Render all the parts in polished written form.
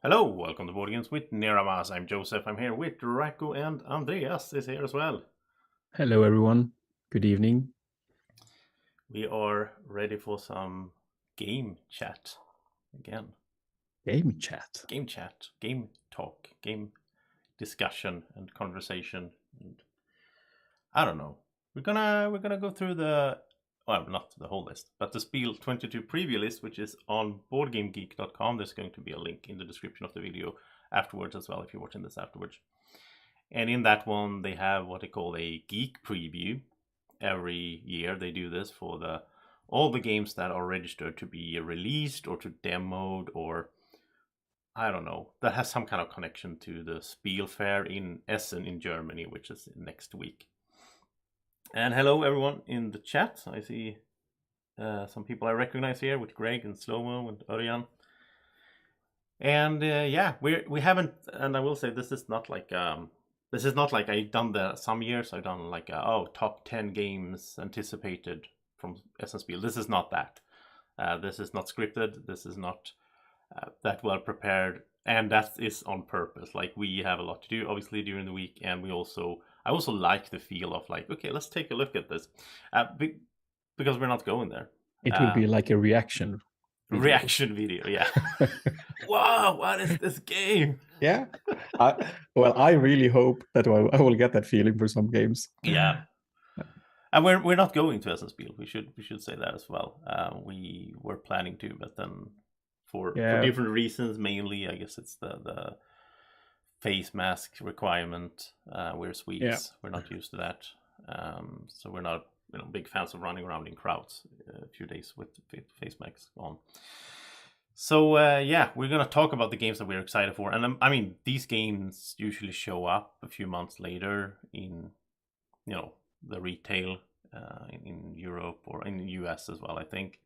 Hello, welcome to Boardgames with Niramas. I'm Joseph. I'm here with Racco, and Andreas is here as well. Hello, everyone. Good evening. We are ready for some game chat again. Game chat. Game chat, game talk, game discussion and conversation. And I don't know. We're gonna go through not the whole list, but the Spiel 22 preview list, which is on boardgamegeek.com. There's going to be a link in the description of the video afterwards as well if you're watching this afterwards. And in that one, they have what they call a geek preview. Every year they do this for all the games that are registered to be released or to demoed, or I don't know, that has some kind of connection to the Spiel fair in Essen in Germany, which is next week. And hello everyone in the chat. I see some people I recognize here with Greg and Slomo and Örjan. And we haven't, and I will say this is not like I've done some years I've done like top 10 games anticipated from Essen Spiel. This is not that. This is not scripted. This is not that well prepared, and that is on purpose. Like, we have a lot to do obviously during the week, and I also like the feel of like, okay, let's take a look at this, because we're not going there. It will be like a reaction video. Reaction video, yeah. Wow, what is this game? Yeah. I really hope that I will get that feeling for some games. Yeah. And we're not going to Essen Spiel. We should say that as well. We were planning to, but then for different reasons, mainly I guess it's the face mask requirement. We're Swedes. Yeah. We're not used to that. So we're not big fans of running around in crowds a few days with face masks on. So we're gonna talk about the games that we're excited for, and I mean, these games usually show up a few months later in the retail in Europe or in the US as well. I think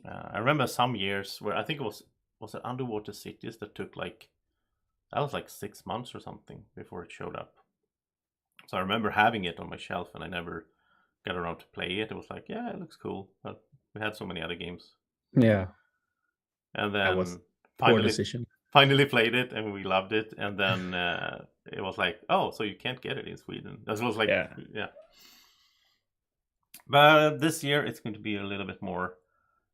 I remember some years where I think it was it Underwater Cities that took like 6 months or something before it showed up. So I remember having it on my shelf and I never got around to play it. It was like, yeah, it looks cool, but we had so many other games. Yeah. And then was finally played it and we loved it. And then it was like, oh, so you can't get it in Sweden. That was like, yeah. But this year it's going to be a little bit more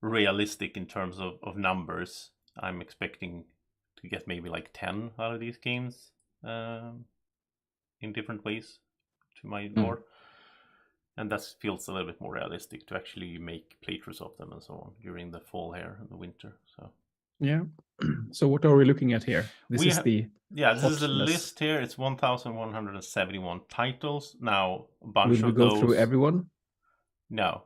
realistic in terms of numbers. I'm expecting to get maybe like 10 out of these games in different ways to my door. And that feels a little bit more realistic to actually make playthroughs of them and so on during the fall here and the winter. So yeah. So what are we looking at here? This is the list here. It's 1,171 titles. Now a bunch of those. Will we go through everyone? No.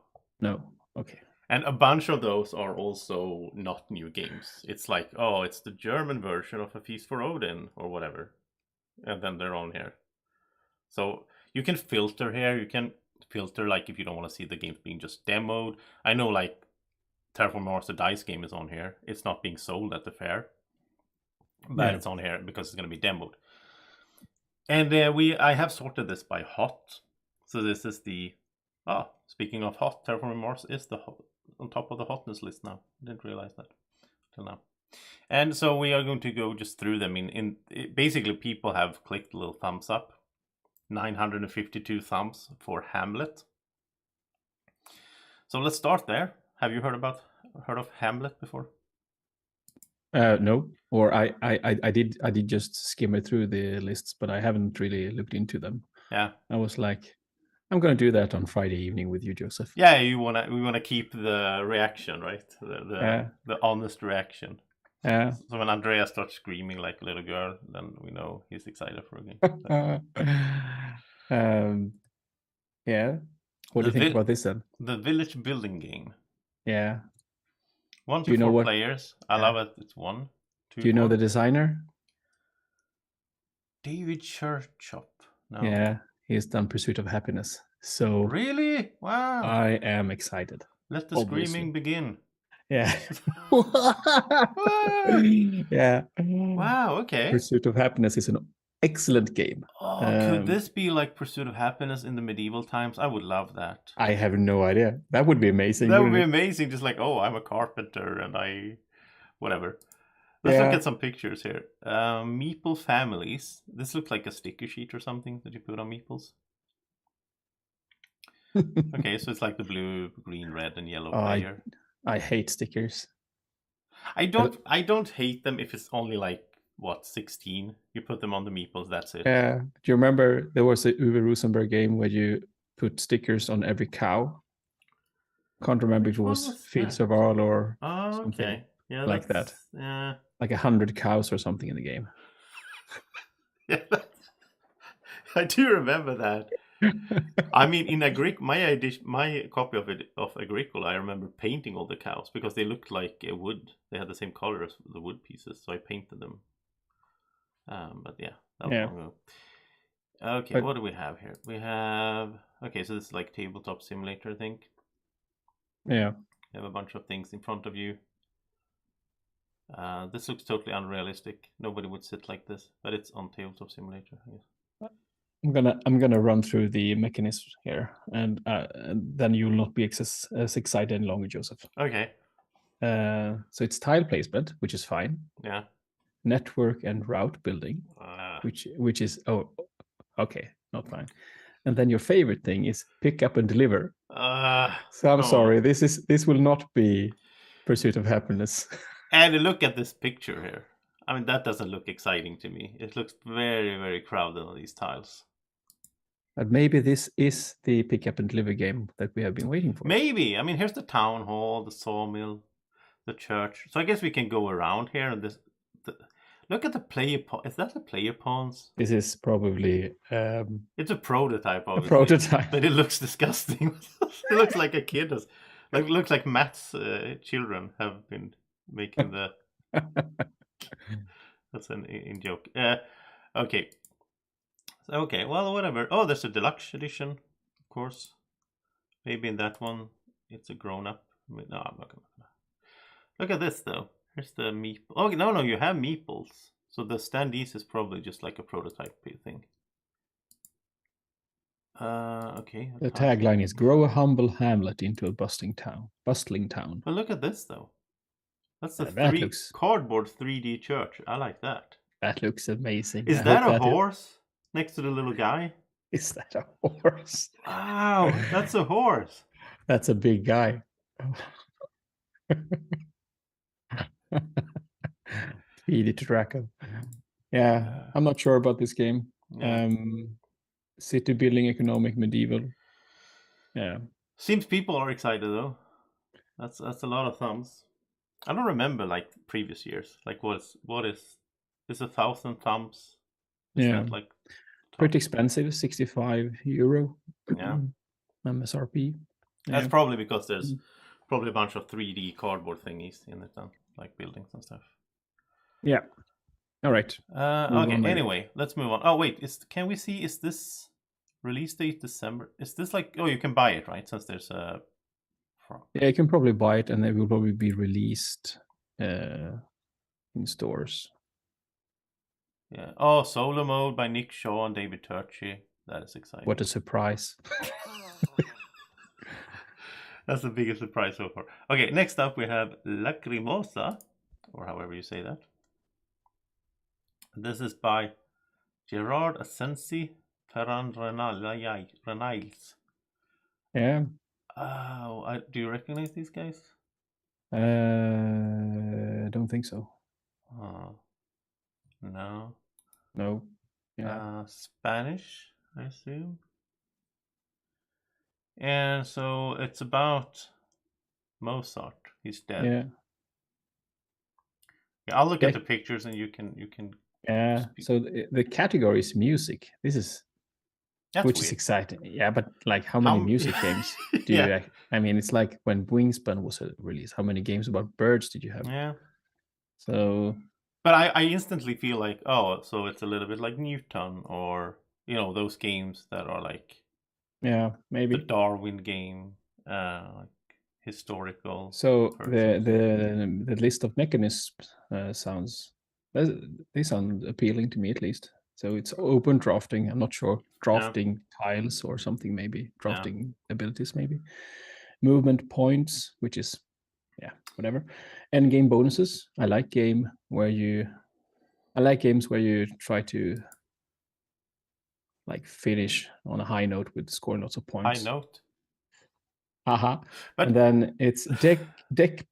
Okay. And a bunch of those are also not new games. It's like, oh, it's the German version of A Feast for Odin or whatever. And then they're on here. So you can filter here. You can filter like if you don't want to see the games being just demoed. I know like Terraform Mars, the dice game, is on here. It's not being sold at the fair, but it's on here because it's going to be demoed. And I have sorted this by hot. So this is speaking of hot, Terraform Mars is on top of the hotness list now. I didn't realize that till now. And so we are going to go just through them. Basically, people have clicked a little thumbs up. 952 thumbs for Hamlet. So let's start there. Have you heard of Hamlet before? No, or I did just skim it through the lists, but I haven't really looked into them. Yeah, I was like, I'm gonna do that on Friday evening with you, Joseph. Yeah, we wanna keep the reaction, right? The honest reaction. Yeah. So when Andreas starts screaming like a little girl, then we know he's excited for a game. Yeah. What do you think about this then? The village building game. Yeah. 1 to 4 players. I love it. It's 1, 2. Do you know the designer? David Churchop. No. Yeah, he's done Pursuit of Happiness. So really? Wow. I am excited. Let the screaming begin. Yeah. Yeah. Wow, okay. Pursuit of Happiness is an excellent game. Oh, could this be like Pursuit of Happiness in the medieval times? I would love that. I have no idea. That would be amazing. That would be amazing. Just like, oh, I'm a carpenter and whatever. Let's look at some pictures here. Meeple families. This looks like a sticker sheet or something that you put on meeples. Okay, so it's like the blue, green, red, and yellow player. I hate stickers. I don't hate them if it's only like 16. You put them on the meeples. That's it. Yeah. Do you remember there was a Uwe Rosenberg game where you put stickers on every cow? Can't remember if it was Fields of Arl or something. Okay. Yeah, like that. Yeah. Like 100 cows or something in the game. Yeah, I do remember that. I mean, in my copy of Agricola, I remember painting all the cows because they looked like wood. They had the same color as the wood pieces, so I painted them. But yeah, that was long ago. Okay, what do we have here? We have so this is like tabletop simulator, I think. Yeah. You have a bunch of things in front of you. This looks totally unrealistic. Nobody would sit like this, but it's on tabletop simulator, I guess. I'm gonna run through the mechanisms here, and then you'll not be as excited any longer, Joseph. Okay. So it's tile placement, which is fine. Yeah. Network and route building, which is okay, not fine. And then your favorite thing is pick up and deliver. So I'm sorry, this will not be Pursuit of Happiness. And look at this picture here. I mean, that doesn't look exciting to me. It looks very, very crowded on these tiles. But maybe this is the pick up and deliver game that we have been waiting for. Maybe. I mean, here's the town hall, the sawmill, the church. So I guess we can go around here and look at the player pawn. Is that the player pawns? This is probably it's a prototype, obviously. A prototype. But it looks disgusting. It looks like a kid has looks like Matt's children have been making the that's an in joke. Okay. Okay, well, whatever. Oh, there's a deluxe edition, of course. Maybe in that one, it's a grown-up. No, I'm not gonna. Look at this, though. Here's the meeple. Oh, no, you have meeples. So the standees is probably just like a prototype thing. Okay. The tagline is "Grow a humble hamlet into a bustling town." But look at this, though. That's the looks... cardboard 3D church. I like that. That looks amazing. Is that a horse next to the little guy? Is that a horse? Wow, that's a horse. That's a big guy. Feed it to Draco. Yeah, I'm not sure about this game. Yeah. City building, economic, medieval. Yeah. Seems people are excited though. That's a lot of thumbs. I don't remember like previous years. Like what is 1,000 thumbs? Is that like pretty expensive, €65. Yeah. MSRP. That's probably because there's probably a bunch of 3D cardboard thingies in it then, like buildings and stuff. Yeah. All right. Okay. Anyway, let's move on. Oh wait, can we see? Is this release date December? Is this like? Oh, you can buy it, right? Since there's a. Yeah, you can probably buy it, and it will probably be released in stores. Yeah. Oh, solo mode by Nick Shaw and David Turchi. That is exciting. What a surprise! That's the biggest surprise so far. Okay, next up we have Lacrimosa, or however you say that. This is by Gerard Asensi, Ferran Renals. Yeah. Oh, do you recognize these guys? I don't think so. No. No. Yeah. Spanish, I assume. And so it's about Mozart. He's dead. Yeah. Yeah, I'll look at the pictures and you can. Yeah. So the category is music. Which weird. Is exciting. Yeah, but like how many music games do you? I mean, it's like when Wingspan was released. How many games about birds did you have? Yeah. So. But I instantly feel like, oh, so it's a little bit like Newton or those games that are like. Yeah, maybe the Darwin game, like historical. So the list of mechanisms sounds appealing to me at least. So it's open drafting. I'm not sure drafting tiles or something maybe drafting abilities maybe movement points, which is whatever. End game bonuses. I like games where you try to like finish on a high note with scoring lots of points. High note. Haha. And then it's deck,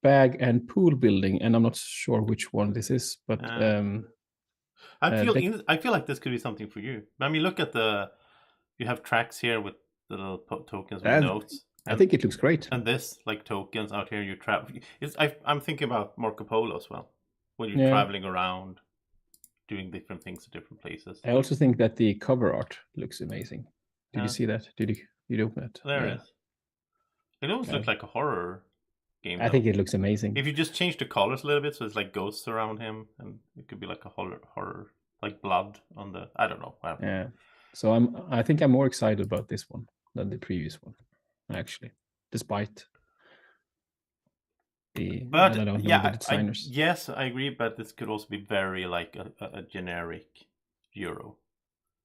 bag, and pool building, and I'm not sure which one this is, but I feel like this could be something for you. I mean, look at you have tracks here with the little tokens with notes. I think it looks great. And this, like tokens out here, you travel. I'm thinking about Marco Polo as well, when you're traveling around, doing different things at different places. I also think that the cover art looks amazing. Did you see that? Did you open it? There it is. It almost looks like a horror game. I think it looks amazing. If you just change the colors a little bit, so it's like ghosts around him, and it could be like a horror, like blood on the. I don't know. Yeah. So I think I'm more excited about this one than the previous one, actually, despite the. But I don't know the designers. Yes, I agree. But this could also be very like a generic Euro.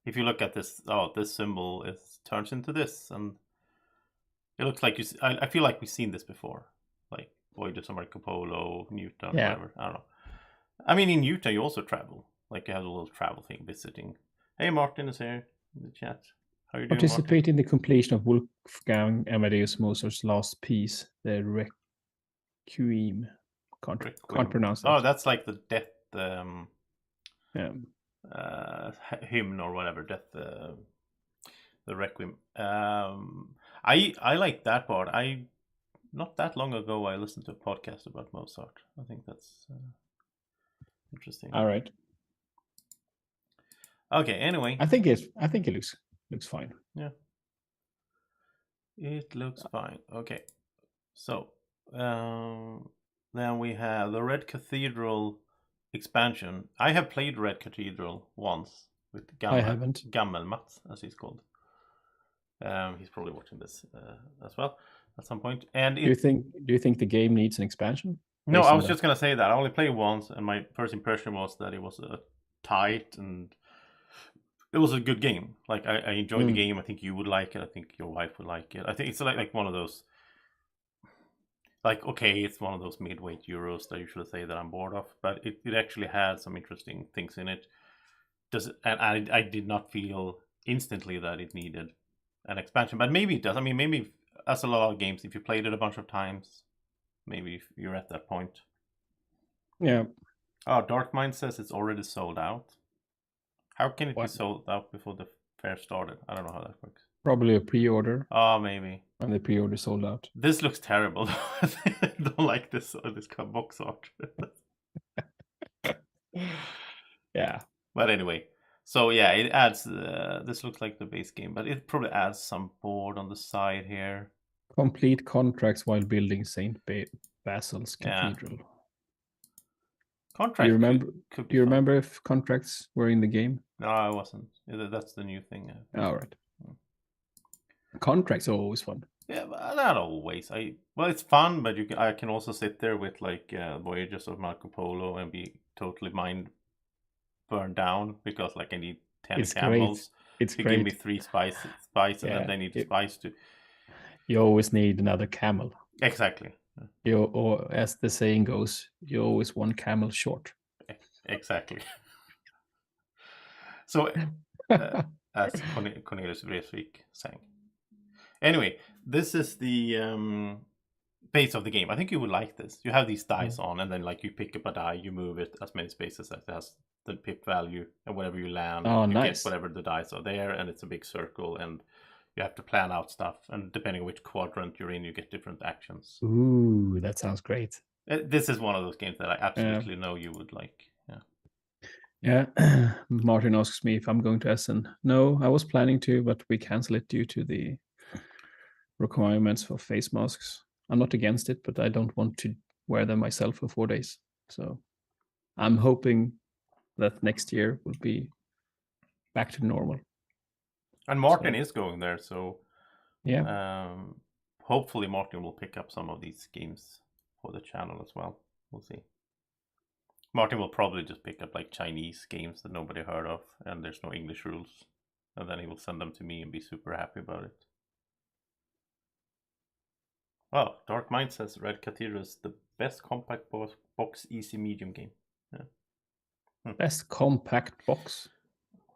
If you look at this, this symbol turns into this, and it looks like I feel like we've seen this before, like Voidus or Marco Polo, Newton, whatever. I don't know. I mean, in Newton you also travel. Like you have a little travel thing, visiting. Hey, Martin is here in the chat. How are you doing, Participate in the completion of Wolfgang Amadeus Mozart's last piece, the Requiem. Can't pronounce that. Oh, that's like the death hymn or whatever. Death. The Requiem. I like that part. Not that long ago I listened to a podcast about Mozart. I think that's interesting. All right. Okay. Anyway, I think it looks fine. Yeah. It looks fine. Okay. So then we have the Red Cathedral expansion. I have played Red Cathedral once with I haven't. Gammelmats, as he's called. He's probably watching this as well at some point. And do you think the game needs an expansion? No, I was just gonna say that I only played once, and my first impression was that it was tight and it was a good game. Like I enjoyed the game. I think you would like it. I think your wife would like it. I think it's like one of those. Like, okay, it's one of those mid-weight Euros that you should say that I'm bored of, but it actually had some interesting things in it. And I did not feel instantly that it needed an expansion, but maybe it does. I mean, maybe as a lot of games, if you played it a bunch of times, maybe you're at that point. Yeah. Oh, Dark Mind says it's already sold out. How can it be sold out before the fair started? I don't know how that works. Probably a pre-order. Oh, maybe. And the pre-order sold out. This looks terrible. I don't like this box art. Yeah. But anyway, so yeah, it adds. This looks like the base game, but it probably adds some board on the side here. Complete contracts while building Saint Basil's Cathedral. Contract. Do you remember if contracts were in the game? No, I wasn't. That's the new thing. All right. Contracts are always fun. Yeah, but not always. Well, it's fun, but I can also sit there with like Voyages of Marco Polo and be totally mind burned down because like I need 10 camels. It's great. Great. Give me 3 spices, and I need spice to. You always need another camel. Exactly. Or as the saying goes, you're always one camel short. Exactly. So, as Cornelius Vreeswijk sang. Anyway, this is the base of the game. I think you would like this. You have these dice on, and then like you pick up a die, you move it as many spaces as it has the pip value, and whenever you land, you get whatever the dice are there, and it's a big circle, and you have to plan out stuff, and depending on which quadrant you're in, you get different actions. Ooh, that sounds great. This is one of those games that I absolutely know you would like. Yeah. Martin asks me if I'm going to Essen. No, I was planning to, but we cancel it due to the requirements for face masks. I'm not against it, but I don't want to wear them myself for 4 days. So I'm hoping that next year will be back to normal. And Martin is going there, so yeah. Hopefully Martin will pick up some of these games for the channel as well. We'll see. Martin will probably just pick up like Chinese games that nobody heard of, and there's no English rules, and then he will send them to me and be super happy about it. Oh, Dark Mind says Red Cathedral is the best compact box easy medium game. Yeah. Best compact box.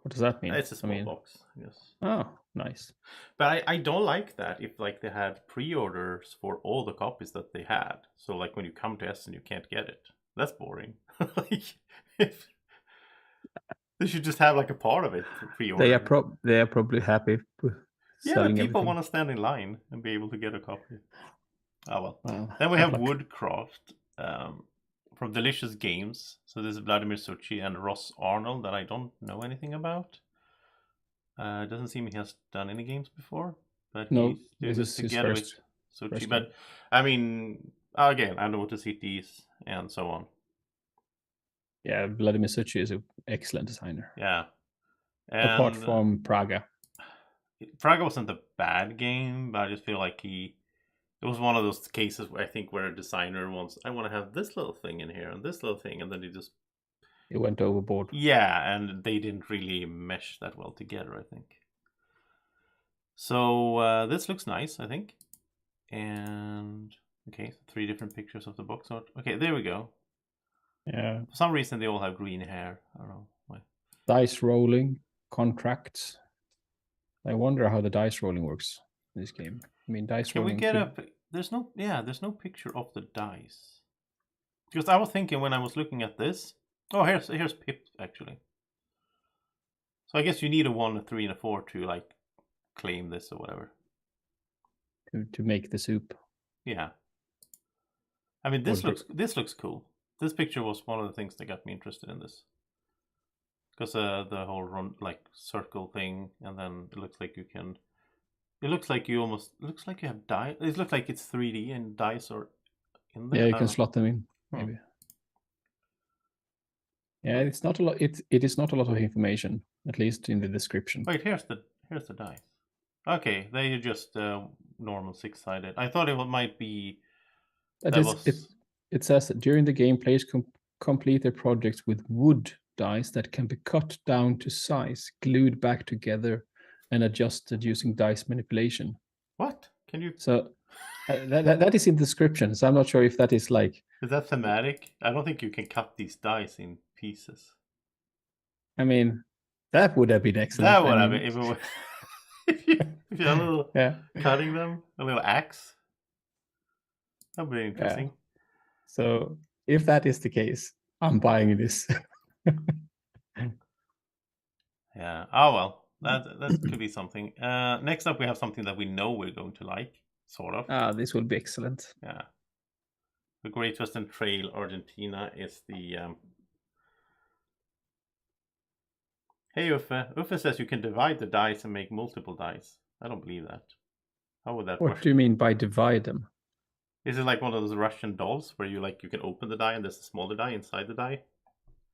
What does that mean? It's a small box, yes. Oh, nice. But I don't like that if like they had pre-orders for all the copies that they had. So like when you come to Essen, you can't get it. That's boring. Like if they should just have like a part of it pre-ordered. They are probably happy selling but people everything. want to stand in line and be able to get a copy. Oh well. Then we have Woodcraft from Delicious Games. So this is Vladimir Suchi and Ross Arnold that I don't know anything about. It doesn't seem he has done any games before, but no, he's this is together his with Suchi. But I mean, again, Underwater Cities and so on. Yeah, Vladimir Suchi is an excellent designer. Yeah. And apart from Praga. Praga wasn't a bad game, but I just feel like it was one of those cases where I think where a designer wants, I want to have this little thing in here and this little thing, and then it went overboard. Yeah, and they didn't really mesh that well together, I think. So this looks nice, I think. And okay, so 3 different pictures of the box art. Okay, there we go. Yeah. For some reason, they all have green hair. I don't know why. Dice rolling, contracts. I wonder how the dice rolling works in this game. I mean, dice rolling. Can we get there's no picture of the dice. Because I was thinking when I was looking at this. Oh, here's Pip actually. So I guess you need a 1, a 3, and a 4 to like claim this or whatever. To make the soup. Yeah. I mean, this looks cool. This picture was one of the things that got me interested in this. Because the whole circle thing, and then it looks like you can. It looks like you have dice. It looks like it's 3D and dice are in there. Yeah, you can slot them in maybe. Yeah, it's not a lot. It is not a lot of information, at least in the description. Wait, here's the dice. Okay, they are just normal 6-sided. I thought it might be. It says that during the game, players complete their projects with wood dice that can be cut down to size, glued back together, and adjusted using dice manipulation. What? Can you? So that is in the description. So I'm not sure if that is like. Is that thematic? I don't think you can cut these dice in pieces. I mean, that would have been excellent. That would have been if you had a little cutting them, a little axe. That would be interesting. Yeah. So if that is the case, I'm buying this. Yeah. Oh well, that could be something. Next up, we have something that we know we're going to like, sort of. This will be excellent. Yeah. The Great Western Trail Argentina is the. Hey Uffe. Uffe says you can divide the dice and make multiple dice. I don't believe that. How would that work? What do you mean by divide them? Is it like one of those Russian dolls where you can open the die and there's a smaller die inside the die?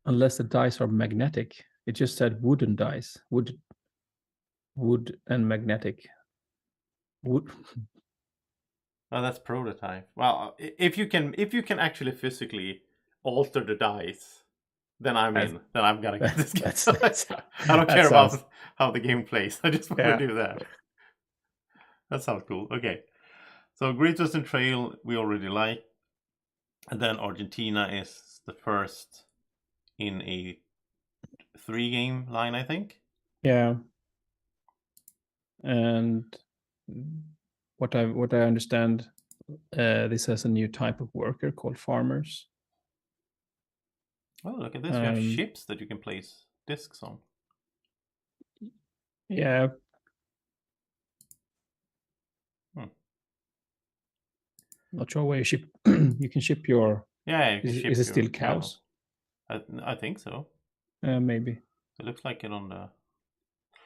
Unless the dice are magnetic. It just said wooden dice. Wood and magnetic. Wood. Oh, that's prototype. Well, if you can actually physically alter the dice, then I'm in. Then I'm gonna get this game. I don't care about how the game plays. I just want to do that. That sounds cool. Okay. So Great Western Trail we already like. And then Argentina is the first in a 3-game line, I think. Yeah. And what I understand, this has a new type of worker called farmers. Oh, look at this. We have ships that you can place discs on. Yeah. Not sure where you ship. You can ship your. Yeah. Is it still cows? I think so. Maybe. It looks like it on the.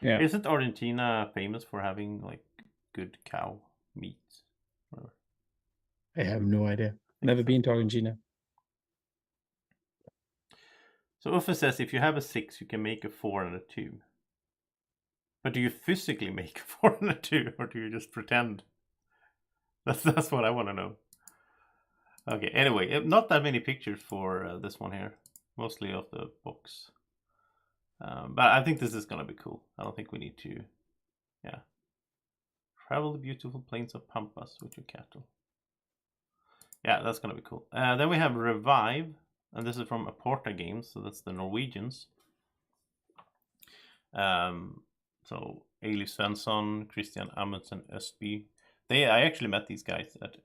Yeah. Isn't Argentina famous for having like good cow meat? I have no idea. Never been to Argentina. So Uffe says if you have a 6, you can make a 4 and a 2. But do you physically make a 4 and a 2, or do you just pretend? That's what I want to know. Okay, anyway, not that many pictures for this one here. Mostly of the box. But I think this is going to be cool. I don't think we need to... Yeah. Travel the beautiful plains of Pampas with your cattle. Yeah, that's gonna be cool. Then we have Revive, and this is from Boardgames, so that's the Norwegians. So Eli Svensson, Christian Amundsen Östby. I actually met these guys at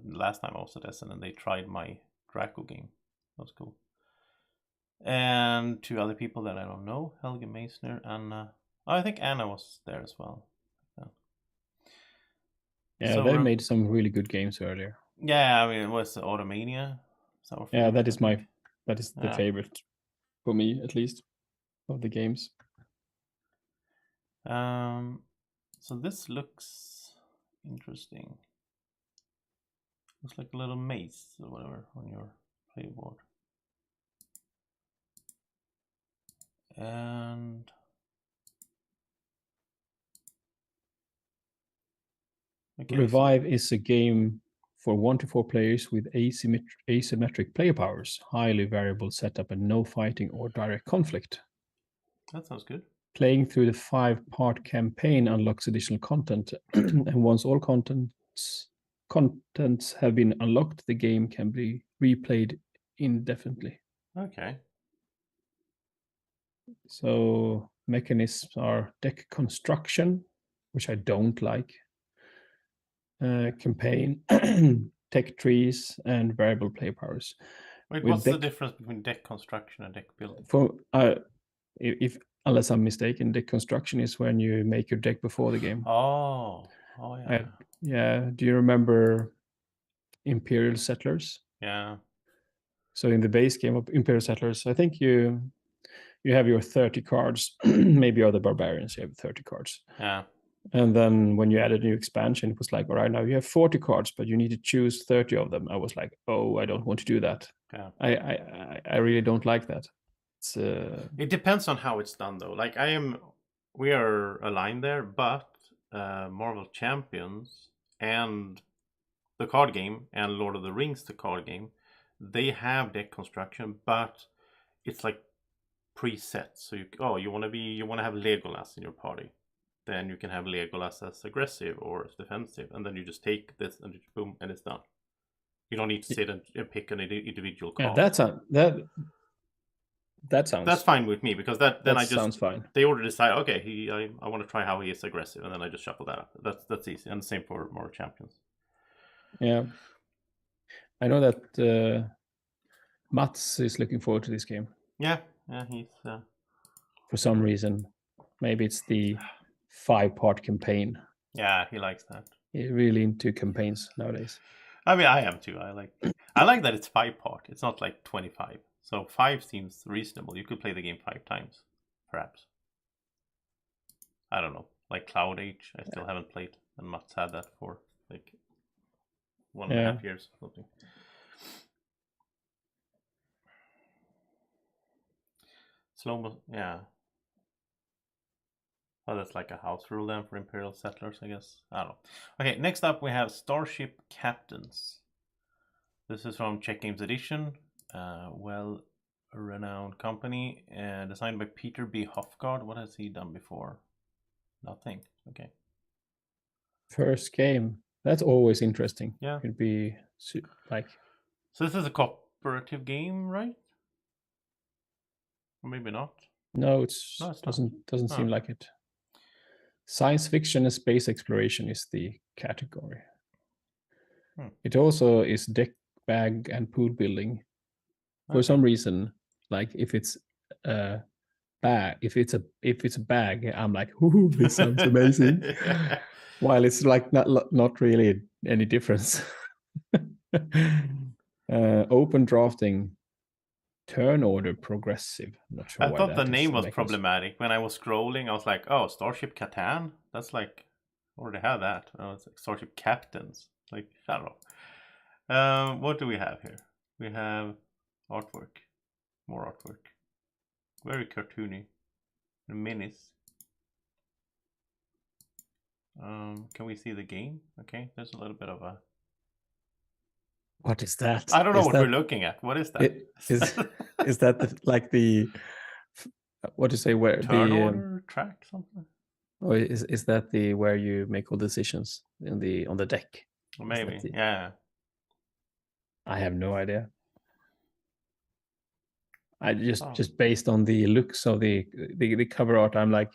last time I was at Essen, and they tried my Draco game. That was cool. And 2 other people that I don't know, Helge Meissner, Anna. Oh, I think Anna was there as well. Yeah, so, they made some really good games earlier. Yeah, I mean, it was Automania. Yeah, that is the favorite for me, at least, of the games. So this looks interesting. Looks like a little maze or whatever on your playboard. And Revive is a game for 1 to 4 players with asymmetric player powers, highly variable setup, and no fighting or direct conflict. That sounds good. Playing through the 5-part campaign unlocks additional content, and once all contents have been unlocked, the game can be replayed indefinitely. Okay. So mechanisms are deck construction, which I don't like. Campaign, tech trees, and variable play powers. Wait, what's the difference between deck construction and deck building? Unless I'm mistaken, deck construction is when you make your deck before the game. Oh yeah. Yeah. Do you remember Imperial Settlers? Yeah. So in the base game of Imperial Settlers, I think you have your 30 cards. Maybe other barbarians, you have 30 cards. Yeah. And then when you added a new expansion, it was like, all right, now you have 40 cards, but you need to choose 30 of them. I was like, oh, I don't want to do that. Yeah. I really don't like that. It depends on how it's done, though. Like we are aligned there, but Marvel Champions and the card game and Lord of the Rings, the card game, they have deck construction, but it's like preset. So you want to have Legolas in your party. Then you can have Legolas as aggressive or as defensive, and then you just take this and boom, and it's done. You don't need to sit and pick an individual card. Yeah, that sounds. That's fine with me, because that sounds fine. They already decide, okay, I want to try how he is aggressive, and then I just shuffle that up. That's easy, and the same for more champions. Yeah, I know that Mats is looking forward to this game. Yeah, he's for some reason. Maybe it's the 5-part campaign. Yeah, he likes that. He's really into campaigns nowadays. I mean, I am too. I like that it's 5-part. It's not like 25. So 5 seems reasonable. You could play the game 5 times, perhaps. I don't know. Like Cloud Age, I still haven't played, and Mats had that for like 1.5 years or something. Yeah. Oh, that's like a house rule then for Imperial Settlers, I guess. I don't know. Okay, next up we have Starship Captains. This is from Czech Games Edition. Well-renowned company. Designed by Peter B. Hofgaard. What has he done before? Nothing. Okay. First game. That's always interesting. Yeah. It'd be like... So this is a cooperative game, right? Or maybe not. No, it doesn't seem like it. Science fiction and space exploration is the category. It also is deck, bag, and pool building. For some reason, like if it's a bag, if it's a bag, I'm like, ooh, this sounds amazing. While it's like not really any difference. Open drafting. Turn order progressive. I'm not sure. I thought the name was problematic. When I was scrolling, I was like, "Oh, Starship Catan? That's like, already had that." Oh, it's like Starship Captains. Like, I don't know. What do we have here? We have artwork, more artwork, very cartoony, minis. Can we see the game? Okay, there's a little bit of a. What is that? I don't know what we're looking at. What is that? Is that like the what to say where turn order track something? Or is that the where you make all decisions on the deck? Well, maybe, yeah. I have no idea. I just based on the looks of the cover art, I'm like,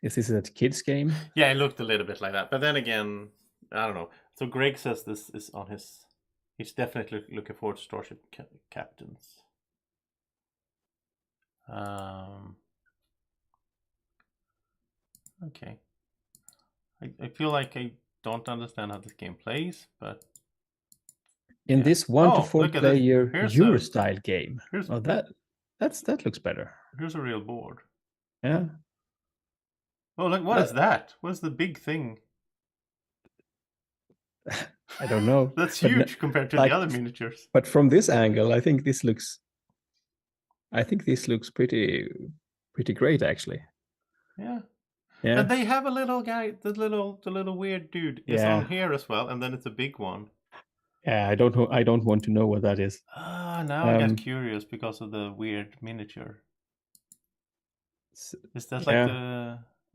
is this a kids game? Yeah, it looked a little bit like that. But then again, I don't know. So Greg says this is on his. He's definitely looking forward to Starship Captains. Okay. I feel like I don't understand how this game plays, but in this 1 to 4 player Euro style game. Oh, that looks better. Here's a real board. Yeah. Oh, look! What is that? What's the big thing? I don't know. That's huge compared to the other miniatures. But from this angle, I think this looks pretty great, actually. Yeah. Yeah. And they have a little guy, the little weird dude is on here as well, and then it's a big one. Yeah, I don't want to know what that is. Now I got curious because of the weird miniature. Is that like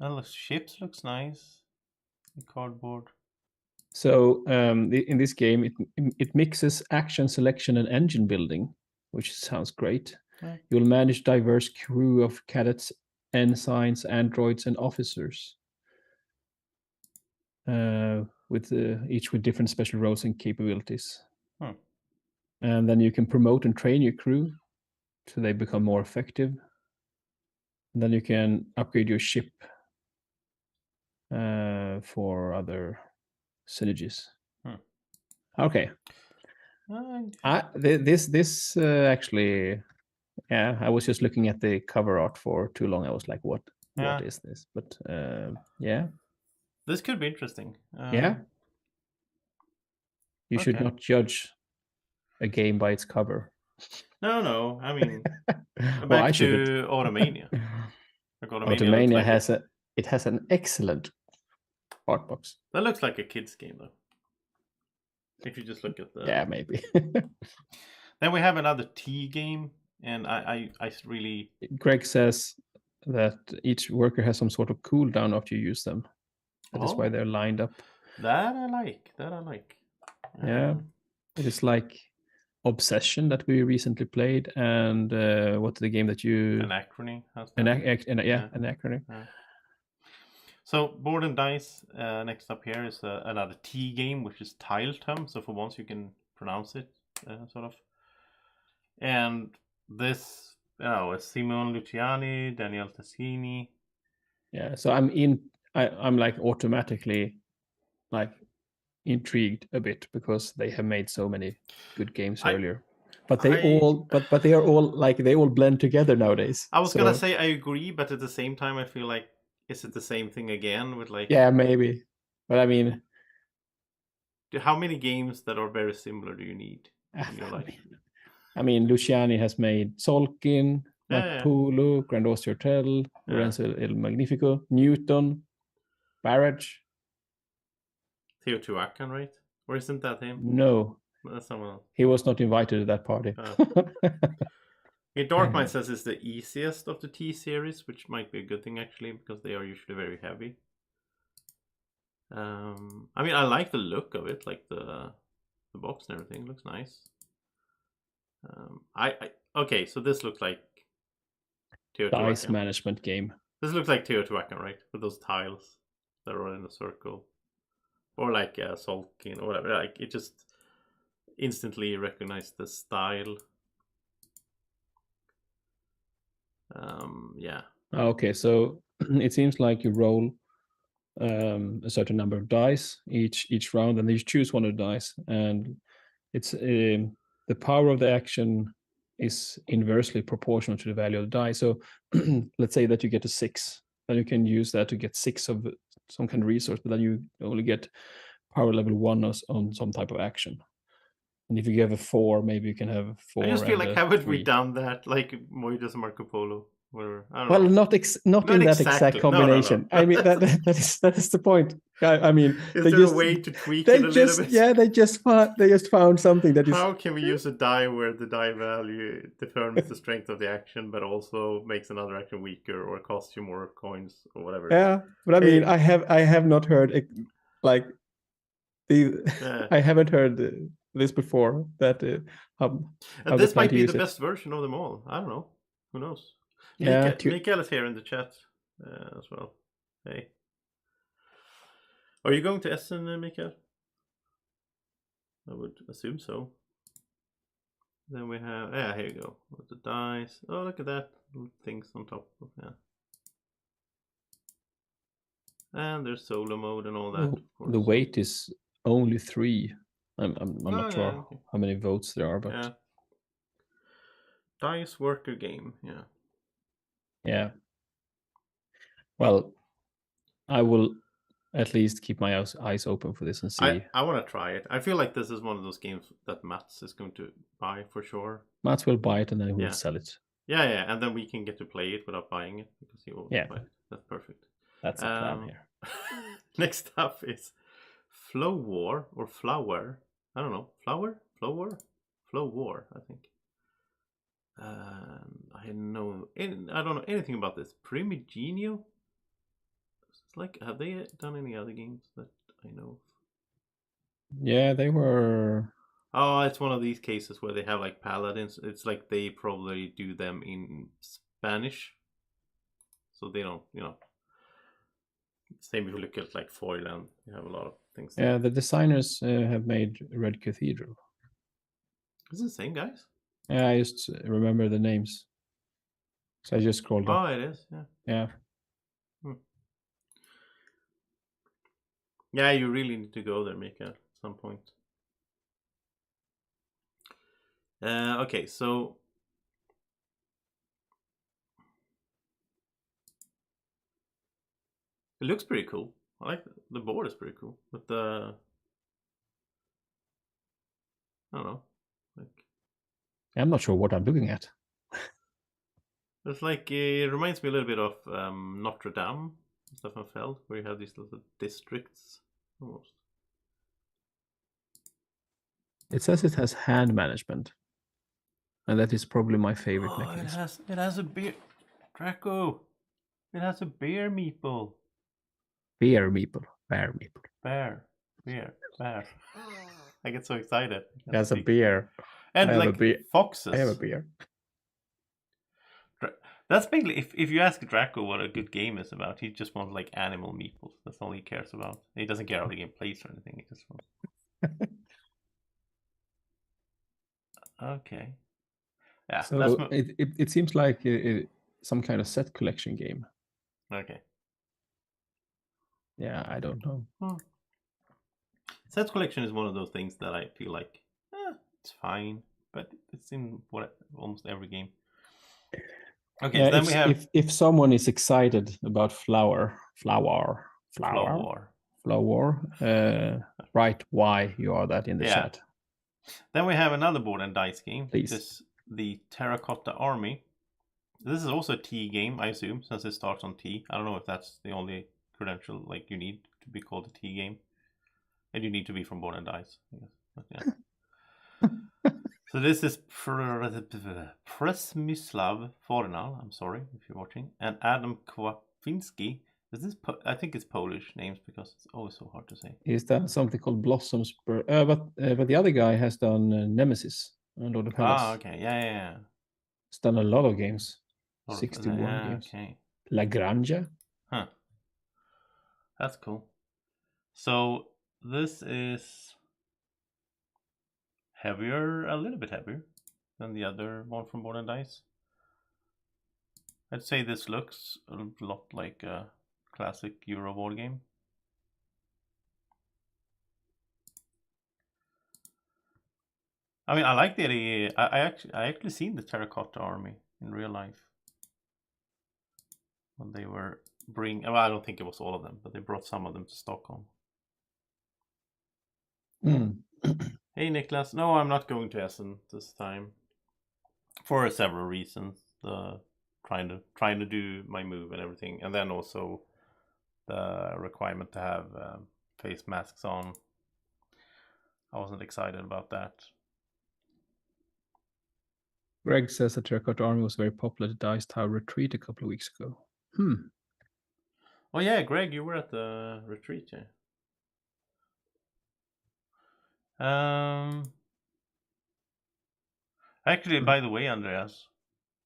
the ships looks nice? The cardboard. So in this game, it mixes action selection and engine building, which sounds great. Yeah. You'll manage diverse crew of cadets, ensigns, androids, and officers, with each with different special roles and capabilities. And then you can promote and train your crew so they become more effective. And then you can upgrade your ship for other synergies. Okay. This actually, yeah, I was just looking at the cover art for too long. I was like, what is this? But yeah. This could be interesting. Yeah. You should not judge a game by its cover. No. I mean, back to Automania. Automania has an excellent art box. That looks like a kid's game, though. If you just look at the... Yeah, maybe. Then we have another T game, and I really... Greg says that each worker has some sort of cooldown after you use them. That is why they're lined up. That I like. Yeah. It is like Obsession that we recently played, and what's the game that you... Anachrony. Anachrony. Yeah. So Board and Dice, next up here is another T game, which is Tiletum. So for once you can pronounce it, sort of. And this, is Simone Luciani, Daniel Tassini. Yeah, so I'm like automatically like intrigued a bit because they have made so many good games earlier. But they are all like, they all blend together nowadays. I was gonna say I agree, but at the same time I feel like, is it the same thing again with like... Yeah, maybe. But I mean, how many games that are very similar do you need in your life? I mean, Luciani has made Solkin, Pulu, Grand Austria Hotel, Lorenzo El Magnifico, Newton, Barrage. Teotihuacan, right? Or isn't that him? No. That's someone else. He was not invited to that party. Darkmind says it's the easiest of the T series, which might be a good thing actually, because they are usually very heavy. I mean, I like the look of it, like the box and everything looks nice. Okay, so this looks like Teotihuacan. Dice management game. This looks like Teotihuacan, right? With those tiles that are in a circle, or like Solkin or whatever. Like, it just instantly recognized the style. Yeah. Okay, so it seems like you roll a certain number of dice each round, and you choose one of the dice, and it's the power of the action is inversely proportional to the value of the die. So let's say that you get a 6, then you can use that to get 6 of some kind of resource, but then you only get power level 1 on some type of action. And if you have a 4, maybe you can have 4. I just feel like, haven't we done that, like Moidas Marco Polo? Whatever. I don't well, know. not in that exact combination. No. I mean, that is the point. I mean, is there a way to tweak it a little bit? Yeah, they just found something that is... How can we use a die where the die value determines the strength of the action, but also makes another action weaker or costs you more coins or whatever? Yeah, but I mean, I have not heard I haven't heard this before. That this might be the best version of them all. I don't know. Who knows? Yeah, Mikael is here in the chat as well. Hey, are you going to Essen, Mikael? I would assume so. Then we have, here you go, with the dice. Oh, look at that, little things on top. Yeah. And there's solo mode and all that. Of course. The weight is only 3. I'm not sure how many votes there are, but yeah. Dice worker game. Yeah. Yeah. Well, I will at least keep my eyes open for this and see. I want to try it. I feel like this is one of those games that Mats is going to buy for sure. Mats will buy it and then he will sell it. Yeah, and then we can get to play it without buying it because he will buy it. That's perfect. That's the plan here. Next up is Flow War or Flower. I don't know. Flower? Flow War, I think. I don't know anything about this. Primigenio? It's like, have they done any other games that I know of? Yeah, they were. Oh, it's one of these cases where they have like paladins. It's like they probably do them in Spanish, so they don't, Same if you look at like Foyland, you have a lot of things. Yeah, the designers have made Red Cathedral. Is it the same guys? Yeah, I just remember the names. So I just scrolled up. Oh, it is. Yeah. Yeah. Yeah, you really need to go there, Mika, at some point. Okay, so it looks pretty cool. I like the board is pretty cool, but I don't know. I'm not sure what I'm looking at. It's like it reminds me a little bit of Notre Dame, Staffelfeld, where you have these little districts almost. It says it has hand management, and that is probably my favorite mechanism. It has a beer, Draco. It has a bear meeple. Bear meeple. Bear. I get so excited. It has a beer. And like foxes. I have a beer. That's basically, if you ask Draco what a good game is about, he just wants like animal meeples. That's all he cares about. He doesn't care how the game plays or anything. He just wants. Okay. Yeah. So it seems like some kind of set collection game. Okay. Yeah, I don't know. Set collection is one of those things that I feel like it's fine, but it's in almost every game. Okay, so then we have if someone is excited about Flower War, write why you are that in the chat. Then we have another board and dice game. Please. This is the Terracotta Army. This is also a T game, I assume, since it starts on T. I don't know if that's the only credential like you need to be called a T game, and you need to be from Board and Dice. I guess. But, yeah. So this is Przemysław Fornal. I'm sorry if you're watching, and Adam Kwapinski. Is this? I think it's Polish names because it's always so hard to say. He's done something called Blossoms, but the other guy has done Nemesis and Lord of Hellas. Ah, okay, yeah. He's done a lot of games. 61 games. Okay. La Granja. Huh. That's cool. So this is heavier, a little bit heavier than the other one from Board and Dice. I'd say this looks a lot like a classic Euro board game. I mean, I like the idea. I actually seen the Terracotta Army in real life when they were well, I don't think it was all of them, but they brought some of them to Stockholm. Hey Niklas, no, I'm not going to Essen this time for several reasons. Trying to do my move and everything, and then also the requirement to have face masks on. I wasn't excited about that. Greg says that Terracotta Army was very popular at Dice Tower Retreat a couple of weeks ago. Oh yeah, Greg, you were at the retreat, yeah. Actually, by the way, Andreas,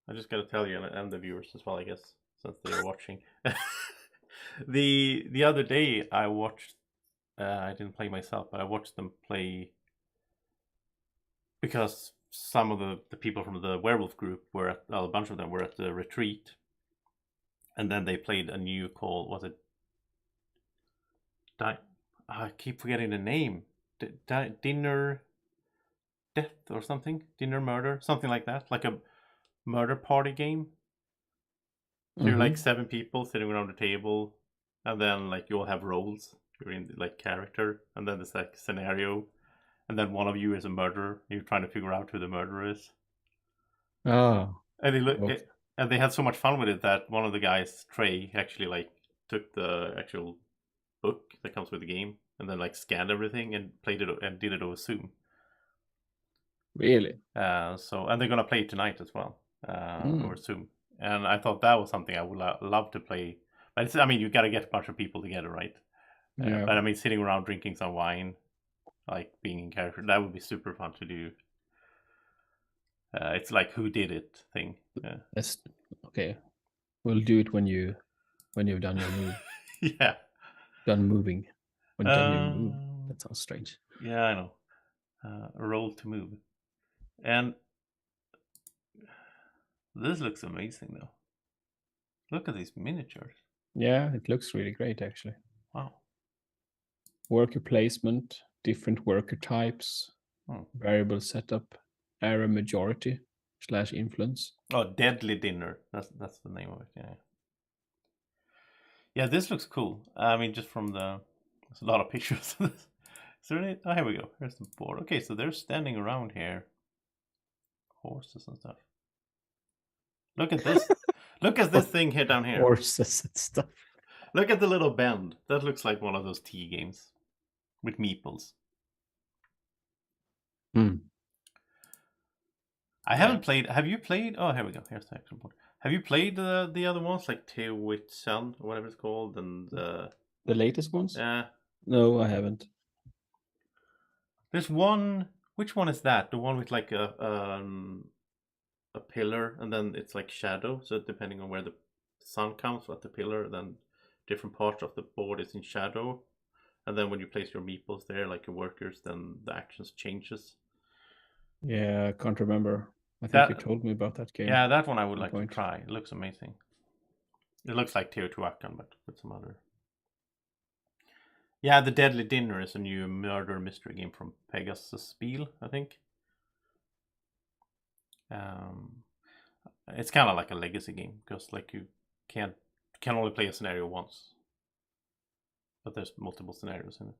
I just got to tell you, and the viewers as well, I guess, since they're watching. The other day, I watched. I didn't play myself, but I watched them play because some of the people from the werewolf group were at, well, a bunch of them were at the retreat, and then they played a new call. Was it? I keep forgetting the name. Dinner Death or something? Dinner Murder? Something like that. Like a murder party game. So you're like 7 people sitting around the table, and then like you all have roles. You're in like character, and then there's like scenario, and then one of you is a murderer. You're trying to figure out who the murderer is. Oh. And they had so much fun with it that one of the guys, Trey, actually like took the actual book that comes with the game and then like scanned everything and played it and did it over Zoom. Really? So and they're gonna play it tonight as well over Zoom. And I thought that was something I would love to play. But I mean, you got to get a bunch of people together, right? Yeah. But I mean, sitting around drinking some wine, like being in character, that would be super fun to do. It's like who did it thing. Yeah. That's okay. We'll do it when you've done your move. Yeah. Done moving. When done your move. That sounds strange. Yeah, I know. Roll to move. And this looks amazing, though. Look at these miniatures. Yeah, it looks really great, actually. Wow. Worker placement, different worker types, variable setup, area majority / influence. Oh, Deadly Dinner. That's the name of it. Yeah. Yeah, this looks cool. I mean, just from there's a lot of pictures of this. Is there any? Oh, here we go. Here's the board. Okay, so they're standing around here. Horses and stuff. Look at this. Look at this thing here down here. Horses and stuff. Look at the little bend. That looks like one of those tea games with meeples. I haven't played. Have you played? Oh, here we go. Here's the action board. Have you played the other ones like Teotihuacan or whatever it's called, and the latest ones? Yeah. No, I haven't. There's one. Which one is that? The one with like a pillar, and then it's like shadow. So depending on where the sun comes at the pillar, then different parts of the board is in shadow. And then when you place your meeples there, like your workers, then the actions changes. Yeah, I can't remember. I think you told me about that game. Yeah, that one I would like to try. It looks amazing. It looks like Teotihuacan, but with some other. Yeah, The Deadly Dinner is a new murder mystery game from Pegasus Spiel, I think. It's kind of like a legacy game because like you can only play a scenario once, but there's multiple scenarios in it.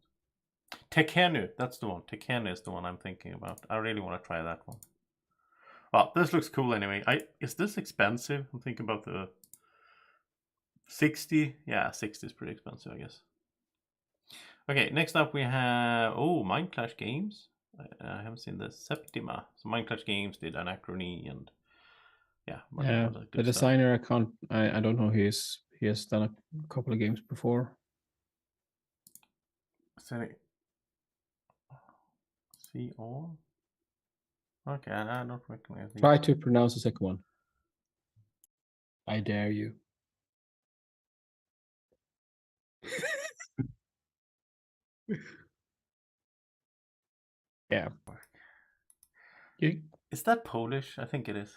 Tekhenu, that's the one. Tekhenu is the one I'm thinking about. I really want to try that one. Well, this looks cool anyway. Is this expensive? I'm thinking about the 60. Yeah, 60 is pretty expensive, I guess. Okay, next up we have Mindclash Games. I haven't seen this. Septima. So Mindclash Games did Anachrony and yeah. The designer I don't know. He has done a couple of games before. See all. Okay, I don't recognize. Try to pronounce the second one. I dare you. Yeah. Is that Polish? I think it is.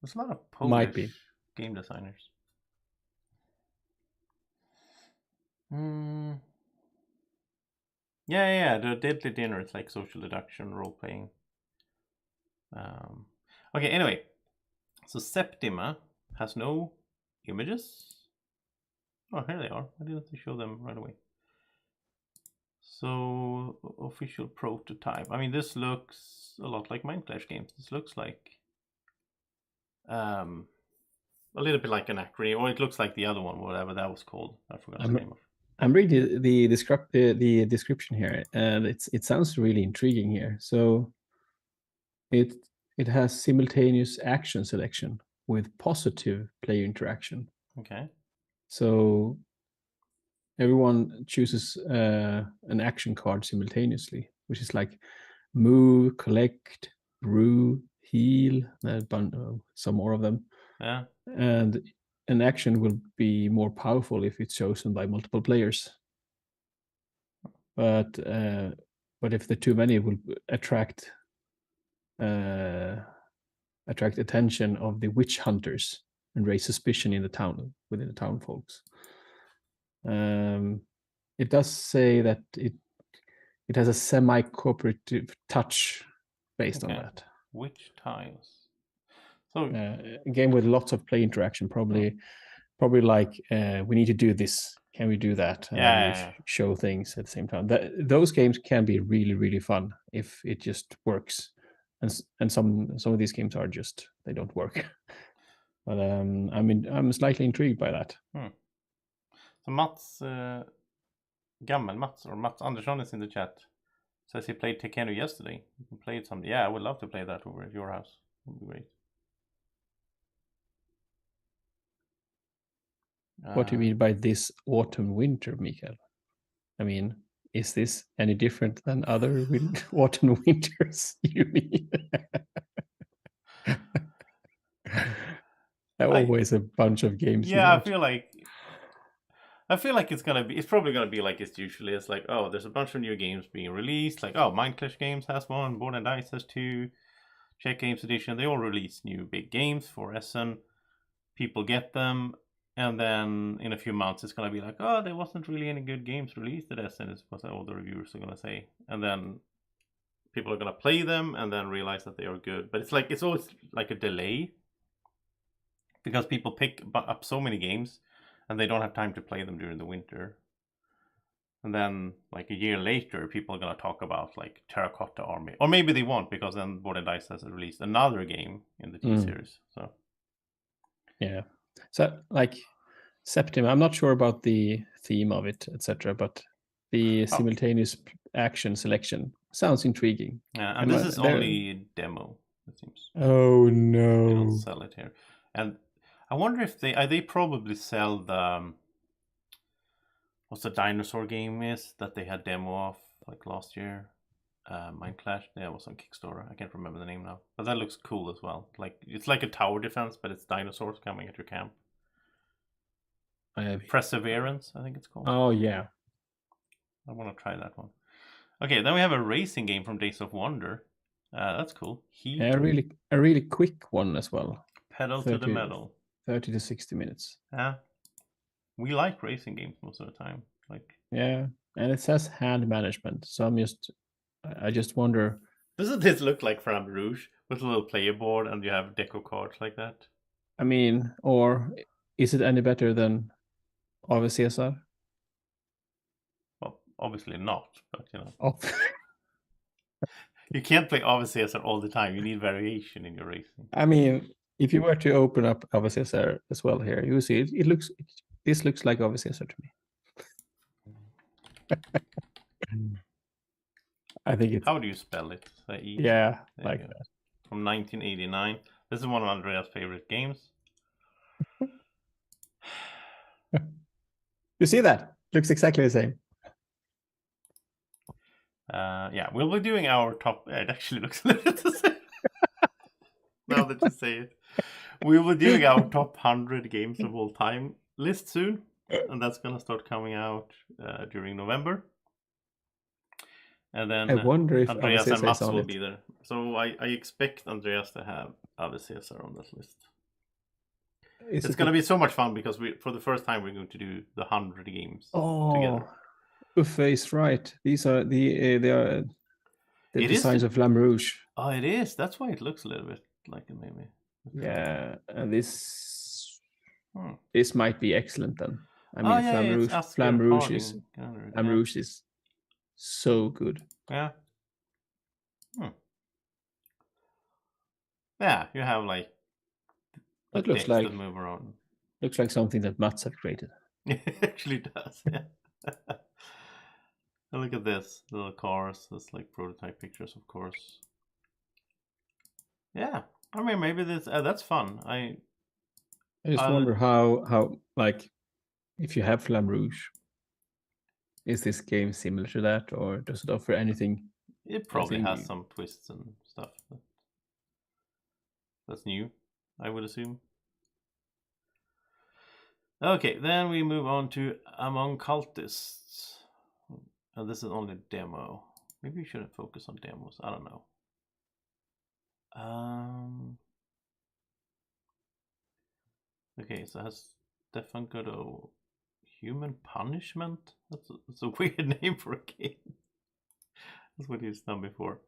There's a lot of Polish game designers. Yeah. The Deadly Dinner is like social deduction, role playing. Okay. Anyway, so Septima has no images. Oh, here they are. I didn't show them right away. So official prototype. I mean, this looks a lot like Mindclash Games. This looks like a little bit like Anachrony, or it looks like the other one, whatever that was called. I forgot the name of. I'm reading the description here, and it sounds really intriguing here. So it has simultaneous action selection with positive player interaction. Okay. So everyone chooses an action card simultaneously, which is like move, collect, brew, heal, some more of them. Yeah. And an action will be more powerful if it's chosen by multiple players. But if the too many will attract attention of the witch hunters and raise suspicion in the town, within the town folks. It does say that it has a semi-cooperative touch based on that. Witch tiles. So a game with lots of play interaction, probably like we need to do this. Can we do that? And then you show things at the same time. Those games can be really, really fun if it just works. And some of these games are just, they don't work. But I'm slightly intrigued by that. So Mats Mats Andersson is in the chat. Says he played Tekkenu yesterday. You played some. Yeah, I would love to play that over at your house. It would be great. What do you mean by this autumn winter, Mikael? I mean, is this any different than other autumn winters? You mean? Always a bunch of games. Yeah, I feel like it's probably gonna be like it's usually. It's like, oh, there's a bunch of new games being released. Like, oh, Mindclash Games has one, Board and Dice has two, Czech Games Edition. They all release new big games for Essen. People get them, and then in a few months it's gonna be like, oh, there wasn't really any good games released at Essen. Is what all the reviewers are gonna say, and then people are gonna play them and then realize that they are good. But it's always like a delay because people pick up so many games and they don't have time to play them during the winter. And then like a year later, people are gonna talk about like Terracotta Army, or maybe they won't because then Board and Dice has released another game in the T series. So yeah, so like September, I'm not sure about the theme of it, etc. But the simultaneous action selection sounds intriguing. Yeah, and this is only a demo, it seems. Oh no! They don't sell it here, and I wonder if they probably sell the what's the dinosaur game is that they had demo of like last year. Mindclash. Yeah, it was on Kickstarter. I can't remember the name now, but that looks cool as well. Like it's like a tower defense, but it's dinosaurs coming at your camp. Perseverance, I think it's called. Oh yeah, I want to try that one. Okay, then we have a racing game from Days of Wonder. That's cool. A really quick one as well. Pedal to the metal. 30 to 60 minutes. Yeah, we like racing games most of the time. Like yeah, and it says hand management, so I just wonder. Doesn't this look like Flamme Rouge with a little player board and you have deco cards like that? I mean, or is it any better than AV-Caesar? Well, obviously not, but you know. You can't play AV-Caesar all the time. You need variation in your racing. I mean, if you were to open up AV-Caesar as well here, you see this looks like AV-Caesar to me. I think it's. How do you spell it? Yeah, like that. From 1989. This is one of Andreas' favorite games. You see that? Looks exactly the same. Yeah, we'll be doing our top. It actually looks a little bit the same. Now that you say it, we will be doing our top 100 games of all time list soon, and that's gonna start coming out during November. And then I wonder if Andreas and Mats will be there. So I expect Andreas to have AV-Caesar on that list. It's going to be so much fun because for the first time we're going to do the 100 games together. Uffe is right. These are the designs of Flamme Rouge. Oh, it is. That's why it looks a little bit like it maybe. Yeah, and this might be excellent then. I mean, Flamme Rouge is so good. Yeah. Yeah, you have like. It looks like something that Mats have created. It actually does. Yeah. And look at this little cars. That's like prototype pictures, of course. Yeah, I mean maybe that's fun. I just wonder how like if you have Flamme Rouge, is this game similar to that, or does it offer anything? It probably has some twists and stuff. That's new, I would assume. Okay, then we move on to Among Cultists. And this is only a demo. Maybe we shouldn't focus on demos. I don't know. Okay, so it has Stefan Godot. Human Punishment? That's a weird name for a game. That's what he's done before.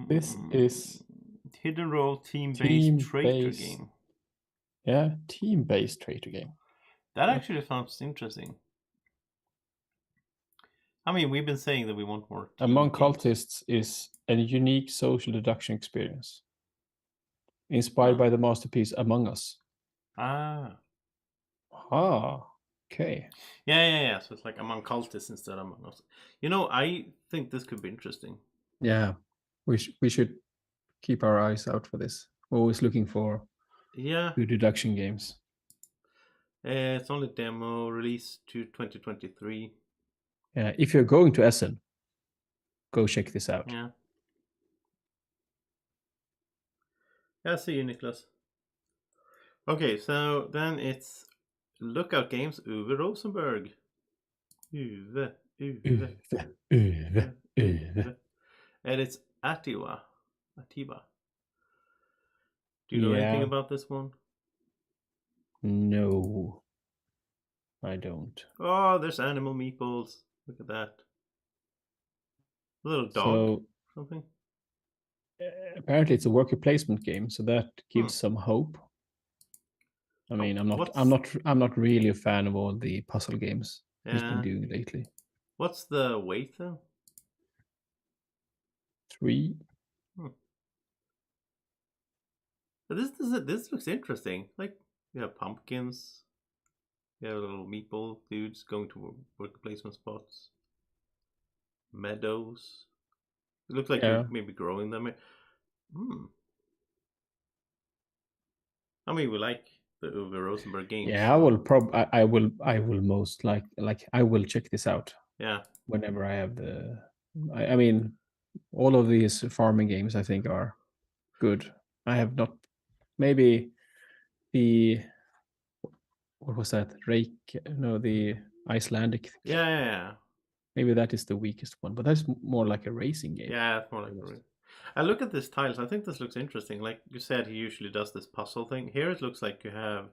This is Hidden Role team-based traitor game. Yeah, team-based traitor game. That actually sounds interesting. I mean, we've been saying that we want more. Among Cultists is a unique social deduction experience inspired by the masterpiece Among Us. Okay. Yeah. So it's like Among Cultists instead of Among Us. You know, I think this could be interesting. Yeah, we should keep our eyes out for this. We're always looking for good deduction games. It's only demo, released to 2023. Yeah, if you're going to Essen, go check this out. Yeah. I see you, Niklas. Okay, so then it's Lookout Games, Uwe Rosenberg. Uwe. And it's Atiba. Do you know anything about this one? No, I don't. Oh, there's animal meeples. Look at that. A little dog. Something. Apparently, it's a worker placement game, so that gives some hope. I mean, I'm not really a fan of all the puzzle games he's been doing lately. What's the weight though? 3. This looks interesting. Like, you have pumpkins. You have little meatball dudes going to worker placement spots. Meadows. It looks like you're maybe growing them. I mean, we like the Uwe Rosenberg games. Yeah, I will most like I will check this out. Yeah. Whenever I have the, I mean, all of these farming games I think are good. I have not, maybe the, what was that? The Icelandic. Yeah. Maybe that is the weakest one, but that's more like a racing game. Yeah, it's more like a racing. I look at this tiles. I think this looks interesting. Like you said, he usually does this puzzle thing. Here it looks like you have.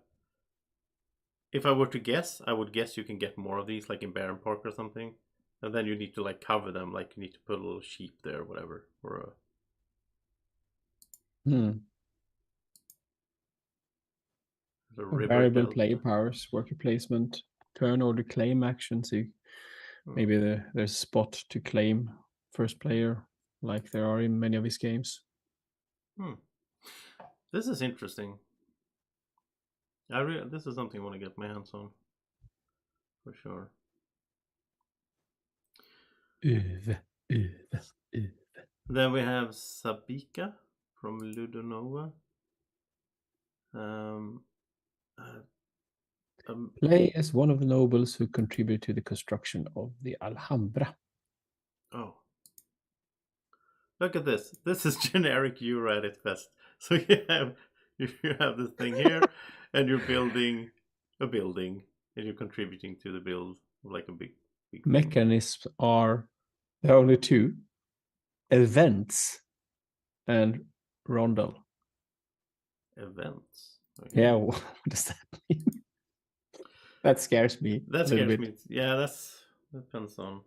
If I were to guess, I would guess you can get more of these, like in Baron Park or something, and then you need to like cover them. Like you need to put a little sheep there, or whatever, or a. Variable player powers, worker placement, turn order claim actions. Maybe there's a spot to claim first player, like there are in many of his games. This is interesting. This is something I want to get my hands on, for sure. Then we have Sabika from Ludonova. Play as one of the nobles who contribute to the construction of the Alhambra. Oh. Look at this. This is generic Euro at its best. So you have this thing here, and you're building a building, and you're contributing to the build of like a big mechanisms are there are only 2: events and rondel. Events. Okay. Yeah, what does that mean? That scares me. That scares me. Yeah, that depends on.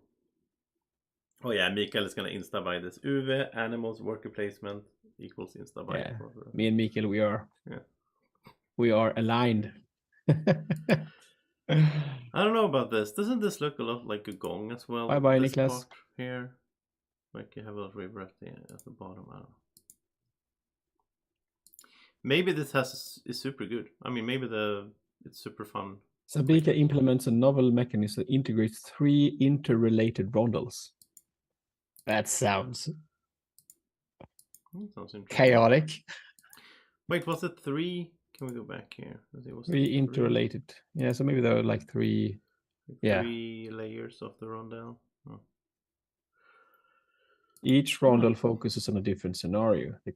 Oh yeah, Mikael is gonna insta buy this. Uwe animals worker placement equals insta buy. Yeah, me and Mikael, we are aligned. I don't know about this. Doesn't this look a lot like a gong as well? Bye, this Niklas. Part here, like you have a river at the bottom. I don't know. Maybe this is super good. I mean, maybe it's super fun. Sabika implements a novel mechanism that integrates 3 interrelated rondels. That sounds chaotic. Wait, was it 3? Can we go back here? 3 interrelated. Yeah, so maybe there are like 3. Like 3 layers of the rondel. Oh. Each rondel focuses on a different scenario: the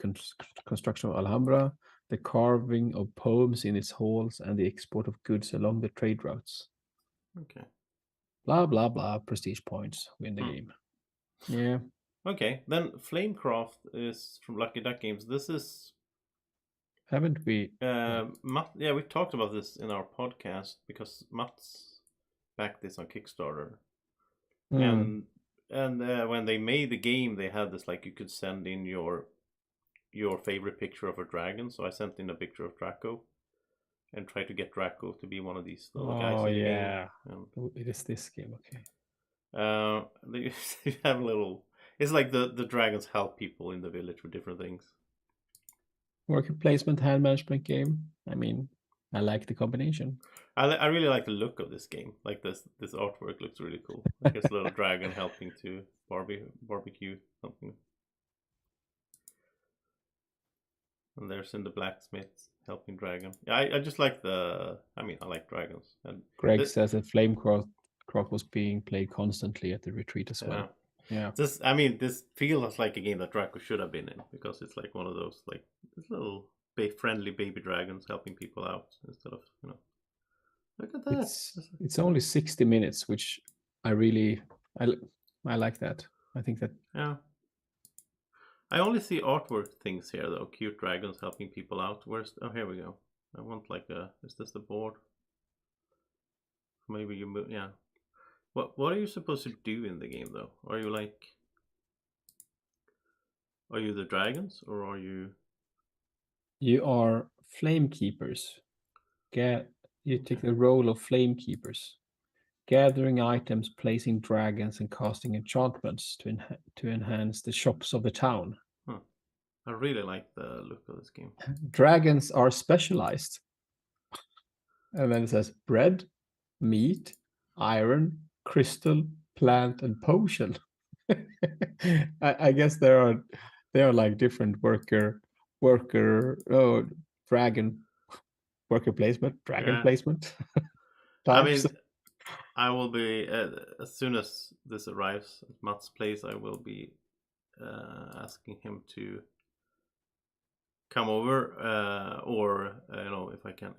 construction of Alhambra, the carving of poems in its halls, and the export of goods along the trade routes. Okay. Blah blah blah. Prestige points win the game. Yeah. Okay, then Flamecraft is from Lucky Duck Games. This is. Haven't we? Matt, yeah, we talked about this in our podcast because Mats backed this on Kickstarter, and when they made the game, they had this like you could send in your favorite picture of a dragon. So I sent in a picture of Draco, and tried to get Draco to be one of these little guys in the game. And it is this game, okay. They have a little. It's like the dragons help people in the village with different things. Worker placement, hand management game. I mean, I like the combination. I really like the look of this game. Like this artwork looks really cool. Like this little dragon helping to barbecue something. And there's in the blacksmith helping dragon. Yeah, I just like I like dragons. And Greg says that Flamecraft was being played constantly at the retreat as well. Yeah. This feels like a game that Draco should have been in because it's like one of those like little friendly baby dragons helping people out instead of Look at that. It's only 60 minutes, which I like that. I think that. Yeah. I only see artwork things here though. Cute dragons helping people out. Here we go. I want is this the board? Maybe you move. Yeah. What are you supposed to do in the game though? Are you the dragons or are you? You are flame keepers. You take the role of flame keepers, gathering items, placing dragons, and casting enchantments to enhance the shops of the town. I really like the look of this game. Dragons are specialized. And then it says bread, meat, iron, crystal, plant, and potion. I guess they are like different dragon worker placement, placement. I mean, I will be as soon as this arrives at Matt's place, I will be asking him to come over, or if I can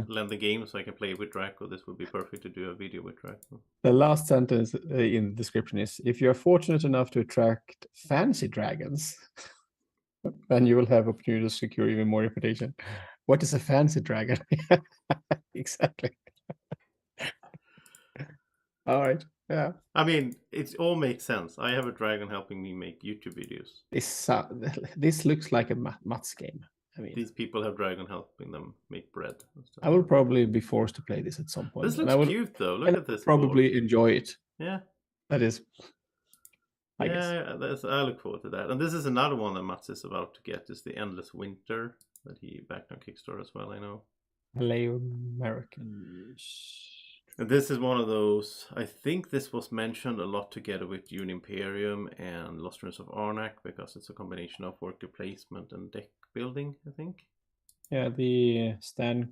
lend the game so I can play with Draco. This would be perfect to do a video with Draco. The last sentence in the description is: if you are fortunate enough to attract fancy dragons, then you will have opportunity to secure even more reputation. What is a fancy dragon? Exactly. All right. Yeah. I mean, it all makes sense. I have a dragon helping me make YouTube videos. This looks like a Mats game. I mean, these people have dragon helping them make bread. I will probably be forced to play this at some point. This looks cute though. Look at this. Probably enjoy it. Yeah. That is. I look forward to that. And this is another one that Mats is about to get. Is the Endless Winter that he backed on Kickstarter as well. I know. Hello, Americans. And this is one of those. I think this was mentioned a lot together with Dune Imperium and Lost Ruins of Arnak because it's a combination of worker placement and deck building, I think. Yeah, the Stan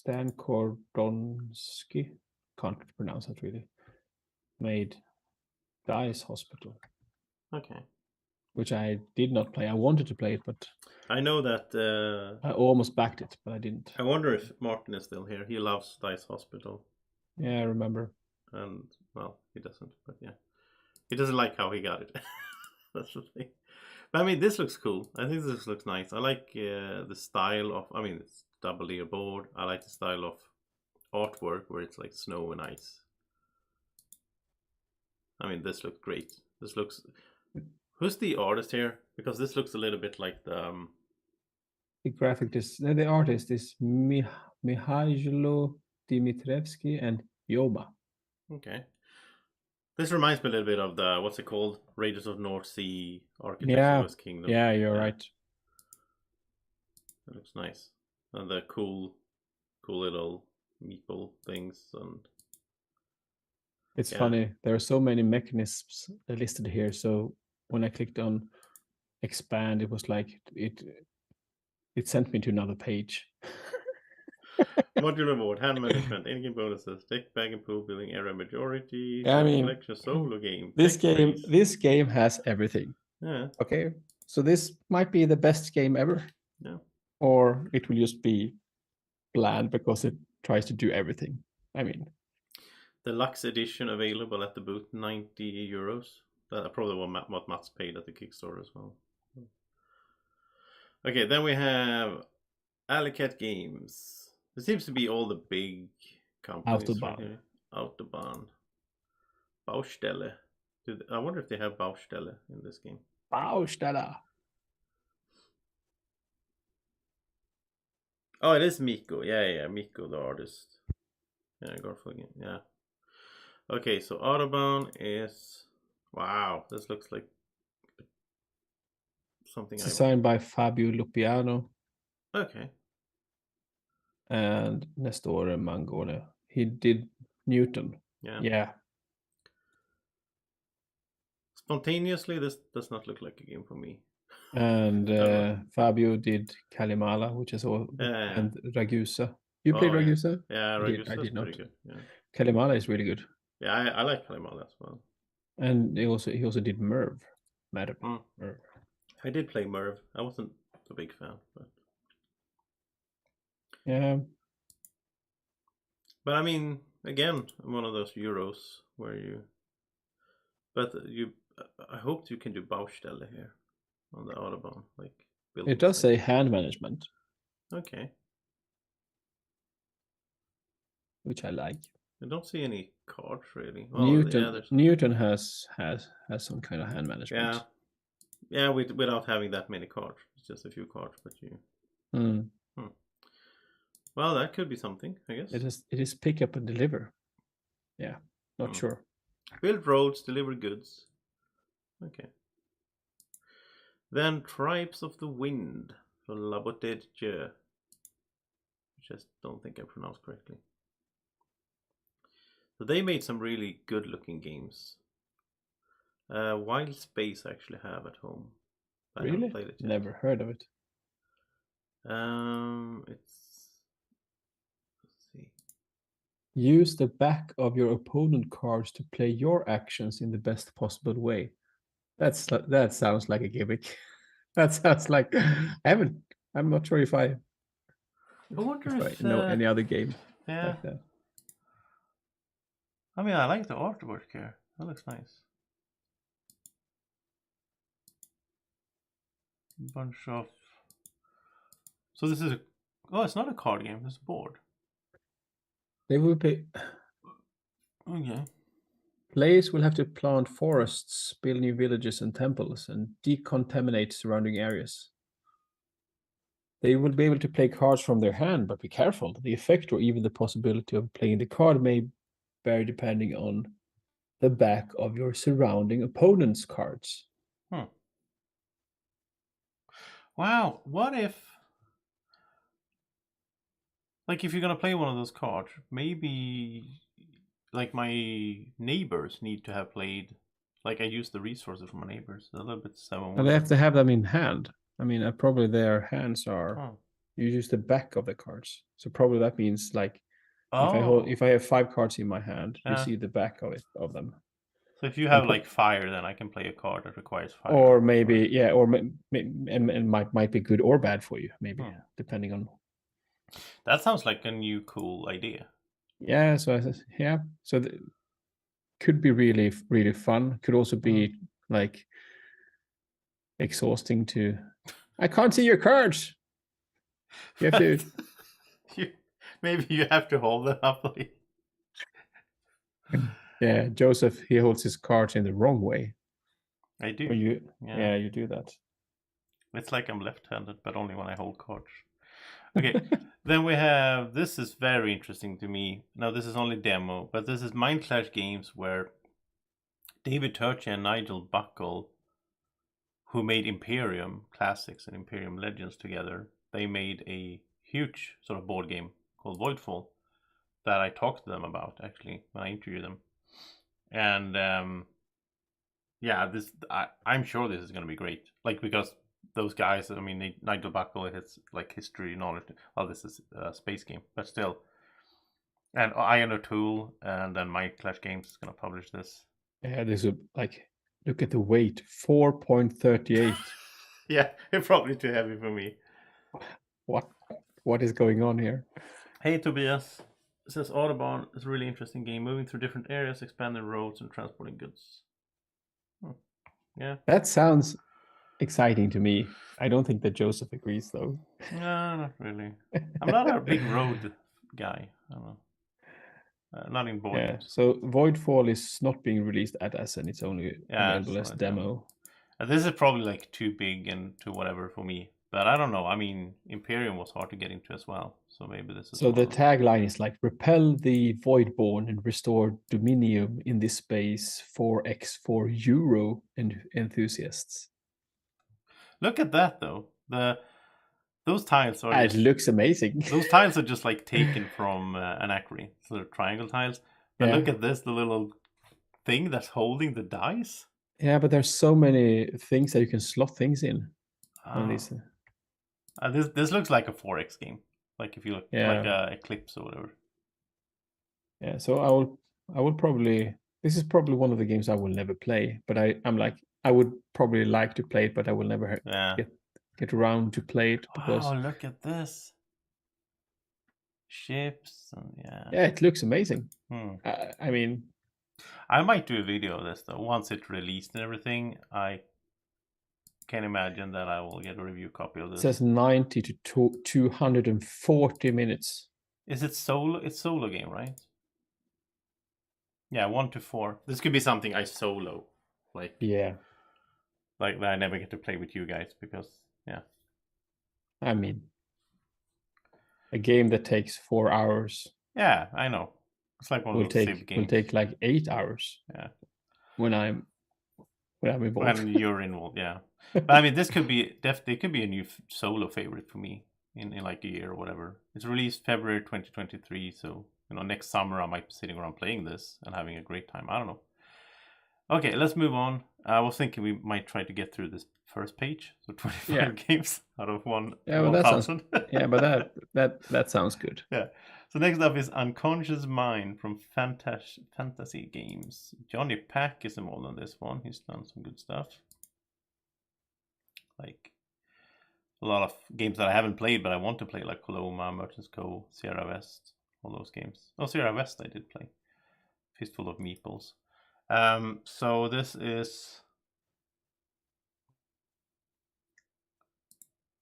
Kordonsky, can't pronounce that really, made Dice Hospital. Okay. Which I did not play. I wanted to play it, but I know that I almost backed it, but I didn't. I wonder if Martin is still here. He loves Dice Hospital. Yeah, I remember. And well, he doesn't, but yeah, he doesn't like how he got it. That's the thing. But I mean, this looks cool. I think this looks nice. I like the style of. I mean, it's double-layer board. I like the style of artwork where it's like snow and ice. I mean, this looks great. This looks. Who's the artist here? Because this looks a little bit like the graphic. The artist is Mihailo Dimitrievsky and Yoba. Okay. This reminds me a little bit of the what's it called? Raiders of North Sea Architects Kingdom. Yeah, you're right. That looks nice. And the cool little meeple things and it's funny. There are so many mechanisms listed here. So when I clicked on expand, it was like it sent me to another page. Modular board, hand management, in-game bonuses, deck, bag and pool, building area majority, Yeah, I mean, collection, solo game. This game has everything. Yeah. Okay, so this might be the best game ever. Yeah. Or it will just be bland because it tries to do everything. I mean, the Lux edition available at the booth, €90. That's probably what Mats paid at the Kickstarter as well. Okay, then we have Alicat Games. There seems to be all the big companies. Autobahn. Right here. Autobahn. Baustelle. I wonder if they have Baustelle in this game. Baustelle. Oh, it is Mikko. Yeah. Mikko, the artist. Yeah, Garfunkel. Yeah. Okay, so Autobahn is... Wow, this looks like something it's designed by Fabio Lupiano. Okay. And Nestore Mangone. He did Newton. Yeah. Spontaneously, this does not look like a game for me. And Fabio did Kalimala, which is all, and Ragusa. You played Ragusa? Yeah, Ragusa is pretty good. Yeah. Kalimala is really good. Yeah, I like Kalimala as well. And he also did Merv. Merv. I did play Merv. I wasn't a big fan, but yeah. But I mean, again, one of those Euros where I hope you can do Baustelle here on the Autobahn, like. It does say hand management. Okay. Which I like. I don't see any cards really. Well, Newton has some kind of hand management. Yeah, without having that many cards. It's just a few cards, but you. Well, that could be something, I guess. It is pick up and deliver. Yeah, not sure. Build roads, deliver goods. Okay. Then Tribes of the Wind for Laboted Jeu. Which I don't think I pronounced correctly. So they made some really good looking games. Wild Space I actually have at home. I haven't played it yet. Never heard of it. Let's see. Use the back of your opponent cards to play your actions in the best possible way. That sounds like a gimmick. That sounds like I'm not sure if I wonder if I know any other game like that. I mean, I like the artwork here. That looks nice. A bunch of. So this is it's not a card game. It's a board. They will pay. Okay. Players will have to plant forests, build new villages and temples, and decontaminate surrounding areas. They will be able to play cards from their hand, but be careful. The effect or even the possibility of playing the card may vary depending on the back of your surrounding opponent's cards. Wow, what if... Like, if you're going to play one of those cards, maybe... Like, my neighbors need to have played... Like, I use the resources from my neighbors. A little bit 7-1. And they have to have them in hand. I mean, probably their hands are... You use the back of the cards. So probably that means, like, if I have 5 cards in my hand, you see the back of them. So if you have, like, fire, then I can play a card that requires fire. Or maybe, and might be good or bad for you, maybe, depending on... That sounds like a new cool idea. Yeah, so could be really, really fun. Could also be like exhausting to. I can't see your cards. You have to. Maybe you have to hold them up. Yeah, Joseph, he holds his cards in the wrong way. I do. You do that. It's like I'm left-handed, but only when I hold cards. Okay, then we have, this is very interesting to me. Now, this is only demo, but this is Mind Clash Games, where David Turchi and Nigel Buckle, who made Imperium Classics and Imperium Legends together, they made a huge sort of board game called Voidfall that I talked to them about, actually, when I interviewed them. And I'm sure this is going to be great. Like, because those guys. I mean, Nigel Buckle has like history knowledge. Well, this is a space game, but still. And Iron O'Toole and then My Clash Games is gonna publish this. Yeah, this would like look at the weight, 4.38. Yeah, it's probably too heavy for me. What is going on here? Hey Tobias, it says Autobahn is a really interesting game, moving through different areas, expanding roads, and transporting goods. Yeah, that sounds exciting to me. I don't think that Joseph agrees, though. No, not really. I'm not a big road guy. I don't know. Not in board games. So Voidfall is not being released at Essen. It's only available as demo. This is probably like too big and too whatever for me. But I don't know. I mean, Imperium was hard to get into as well. So maybe this is... So the tagline is like, repel the Voidborn and restore Dominium in this space 4x for Euro enthusiasts. Look at that, though. Those tiles are... It looks amazing. Those tiles are just like taken from Anachrony. So they're triangle tiles. But look at this, the little thing that's holding the dice. Yeah, but there's so many things that you can slot things in. On these. This looks like a 4X game. Like if you look like a Eclipse or whatever. Yeah, so I will probably... This is probably one of the games I will never play. But I'm like, I would probably like to play it, but I will never get around to play it. Because... Oh, look at this. Ships and yeah, it looks amazing. I mean, I might do a video of this though once it's released and everything. I can imagine that I will get a review copy of this. It says 90 to 240 minutes. Is it solo? It's solo game, right? Yeah, 1 to 4. This could be something I solo, like like that I never get to play with you guys because I mean, a game that takes 4 hours. Yeah, I know. It's like one of those Civ games. Will take like 8 hours. Yeah. When I'm involved. When you're involved, yeah. But I mean, this could be definitely could be a new solo favorite for me in like a year or whatever. It's released February 2023, so next summer I might be sitting around playing this and having a great time. I don't know. Okay, let's move on. I was thinking we might try to get through this first page, so 25 games out of 1,000. Yeah, but that sounds good. Yeah. So next up is Unconscious Mind from Fantasy Games. Johnny Pack is involved on this one. He's done some good stuff. Like a lot of games that I haven't played, but I want to play, like Coloma, Merchant's Cove, Sierra West, all those games. Oh, Sierra West I did play. Fistful of Meeples. So this is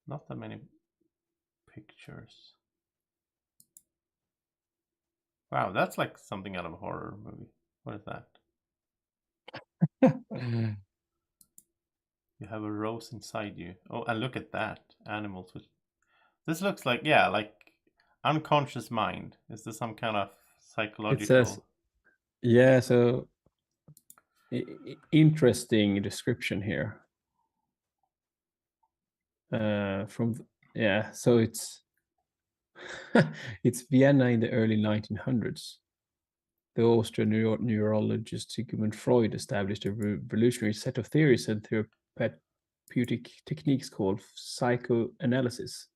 not that many pictures. Wow, that's like something out of a horror movie. What is that? You have a rose inside you. Oh, and look at that. Animals with... This looks like, like Unconscious Mind. Is this some kind of psychological... It says, so interesting description here. So it's Vienna in the early 1900s. The Austrian neurologist Sigmund Freud established a revolutionary set of theories and therapeutic techniques called psychoanalysis,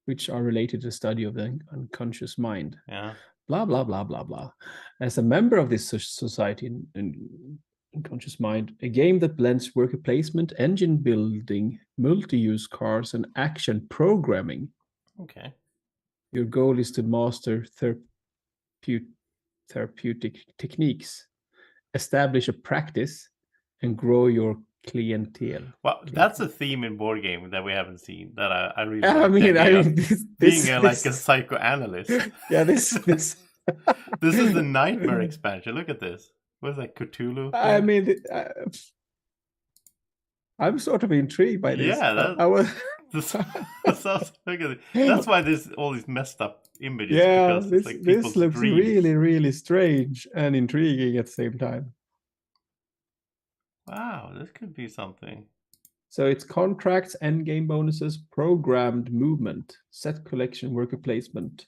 which are related to the study of the unconscious mind. Yeah. Blah, blah, blah, blah, blah. As a member of this society in Unconscious Mind, a game that blends worker placement, engine building, multi-use cars, and action programming. Okay. Your goal is to master therapeutic techniques, establish a practice, and grow your clientele. Well, that's a theme in board game that we haven't seen that I really like. I mean, being like a psychoanalyst. Yeah, this this is the Nightmare expansion. Look at this. What is that, Cthulhu thing? I mean, I'm sort of intrigued by this. Yeah, look at it. That's why there's all these messed up images. Yeah, because it's this looks dreams. really, really strange and intriguing at the same time. Wow, this could be something. So it's contracts, endgame bonuses, programmed movement, set collection, worker placement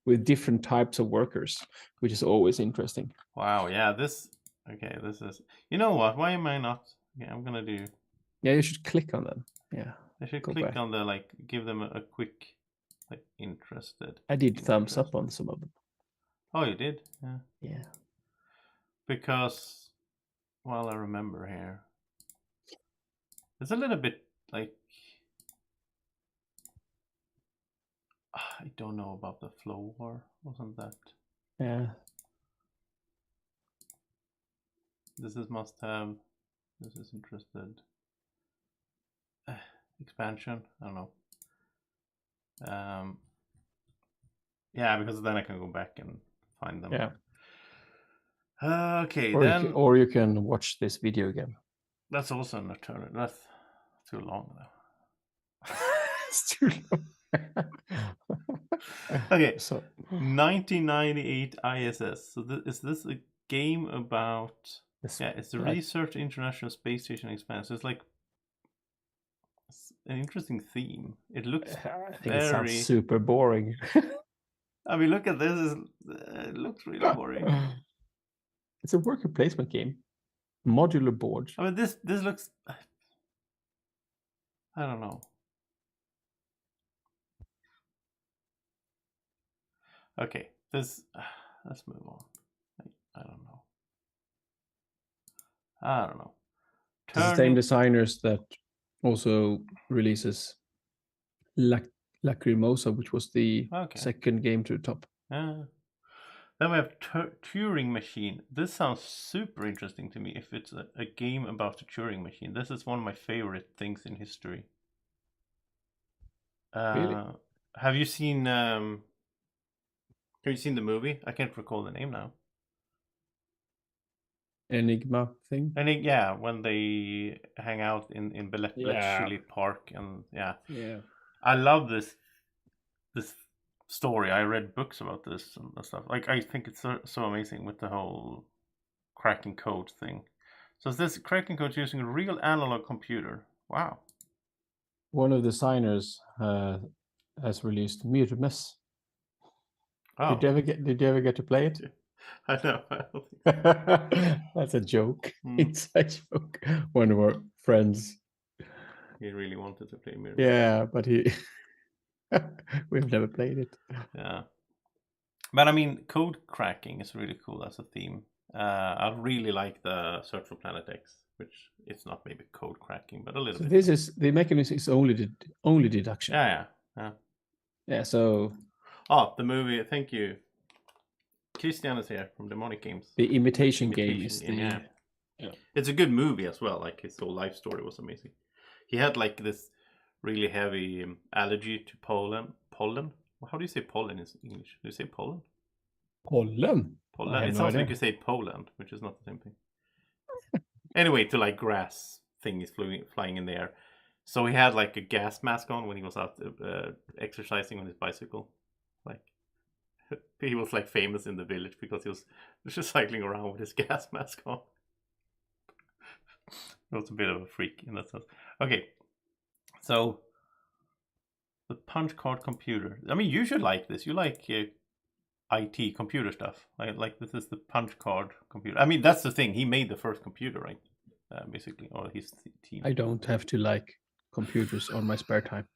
with different types of workers, which is always interesting. Wow, yeah, this is... You know what? Why am I not... Yeah, I'm going to do... Yeah, you should click on them. Yeah. I should click on the give them a quick interested. I did thumbs up on some of them. Oh, you did? Yeah. Yeah. Because, well, I remember here. It's a little bit I don't know about the flow war, wasn't that? Yeah. This is must have. This is interested. Expansion. I don't know. Yeah, because then I can go back and find them. Yeah. Okay, or you can watch this video again. That's also an alternative. That's too long though. It's too long. Okay, so 1998 ISS. So is this a game about? It's the Research International Space Station expansion. So it's an interesting theme. It looks. I think it sounds super boring. I mean, look at this. It looks really boring. It's a worker placement game. Modular board. I mean, this looks. I don't know. Okay, let's move on. I don't know. It's the same designers that also releases Lacrimosa, which was the second game to the top. Then we have Turing Machine. This sounds super interesting to me if it's a game about a Turing machine. This is one of my favorite things in history. Really? Have you seen the movie? I can't recall the name now. Enigma thing? Yeah, when they hang out in Bletchley Park and yeah. I love this story. I read books about this and stuff. I think it's so amazing with the whole cracking code thing. So is this cracking code using a real analog computer? Wow. One of the designers has released Niramas. Oh. Did you ever get to play it? I know. That's a joke. It's a joke. One of our friends. He really wanted to play Mirror. Yeah, but we've never played it. Yeah. But I mean, code cracking is really cool as a theme. I really like the Search for Planet X, which it's not maybe code cracking, but a little bit. This is the mechanism is only deduction. Yeah. So. Oh, the movie. Thank you. Christian is here from Demonic Games. The imitation game is yeah. It's a good movie as well. Like his whole life story was amazing. He had this really heavy allergy to pollen. How do you say pollen in English? Do you say pollen? Pollen. It sounds like you say Poland, which is not the same thing. Anyway, to grass thing is flying in the air. So he had a gas mask on when he was out exercising on his bicycle. He was famous in the village because he was just cycling around with his gas mask on. He was a bit of a freak in that sense. Okay, so the punch card computer. I mean, you should like this. You like IT computer stuff. This is the punch card computer. I mean, that's the thing. He made the first computer, right? Basically, or his team. I don't have to like computers on my spare time.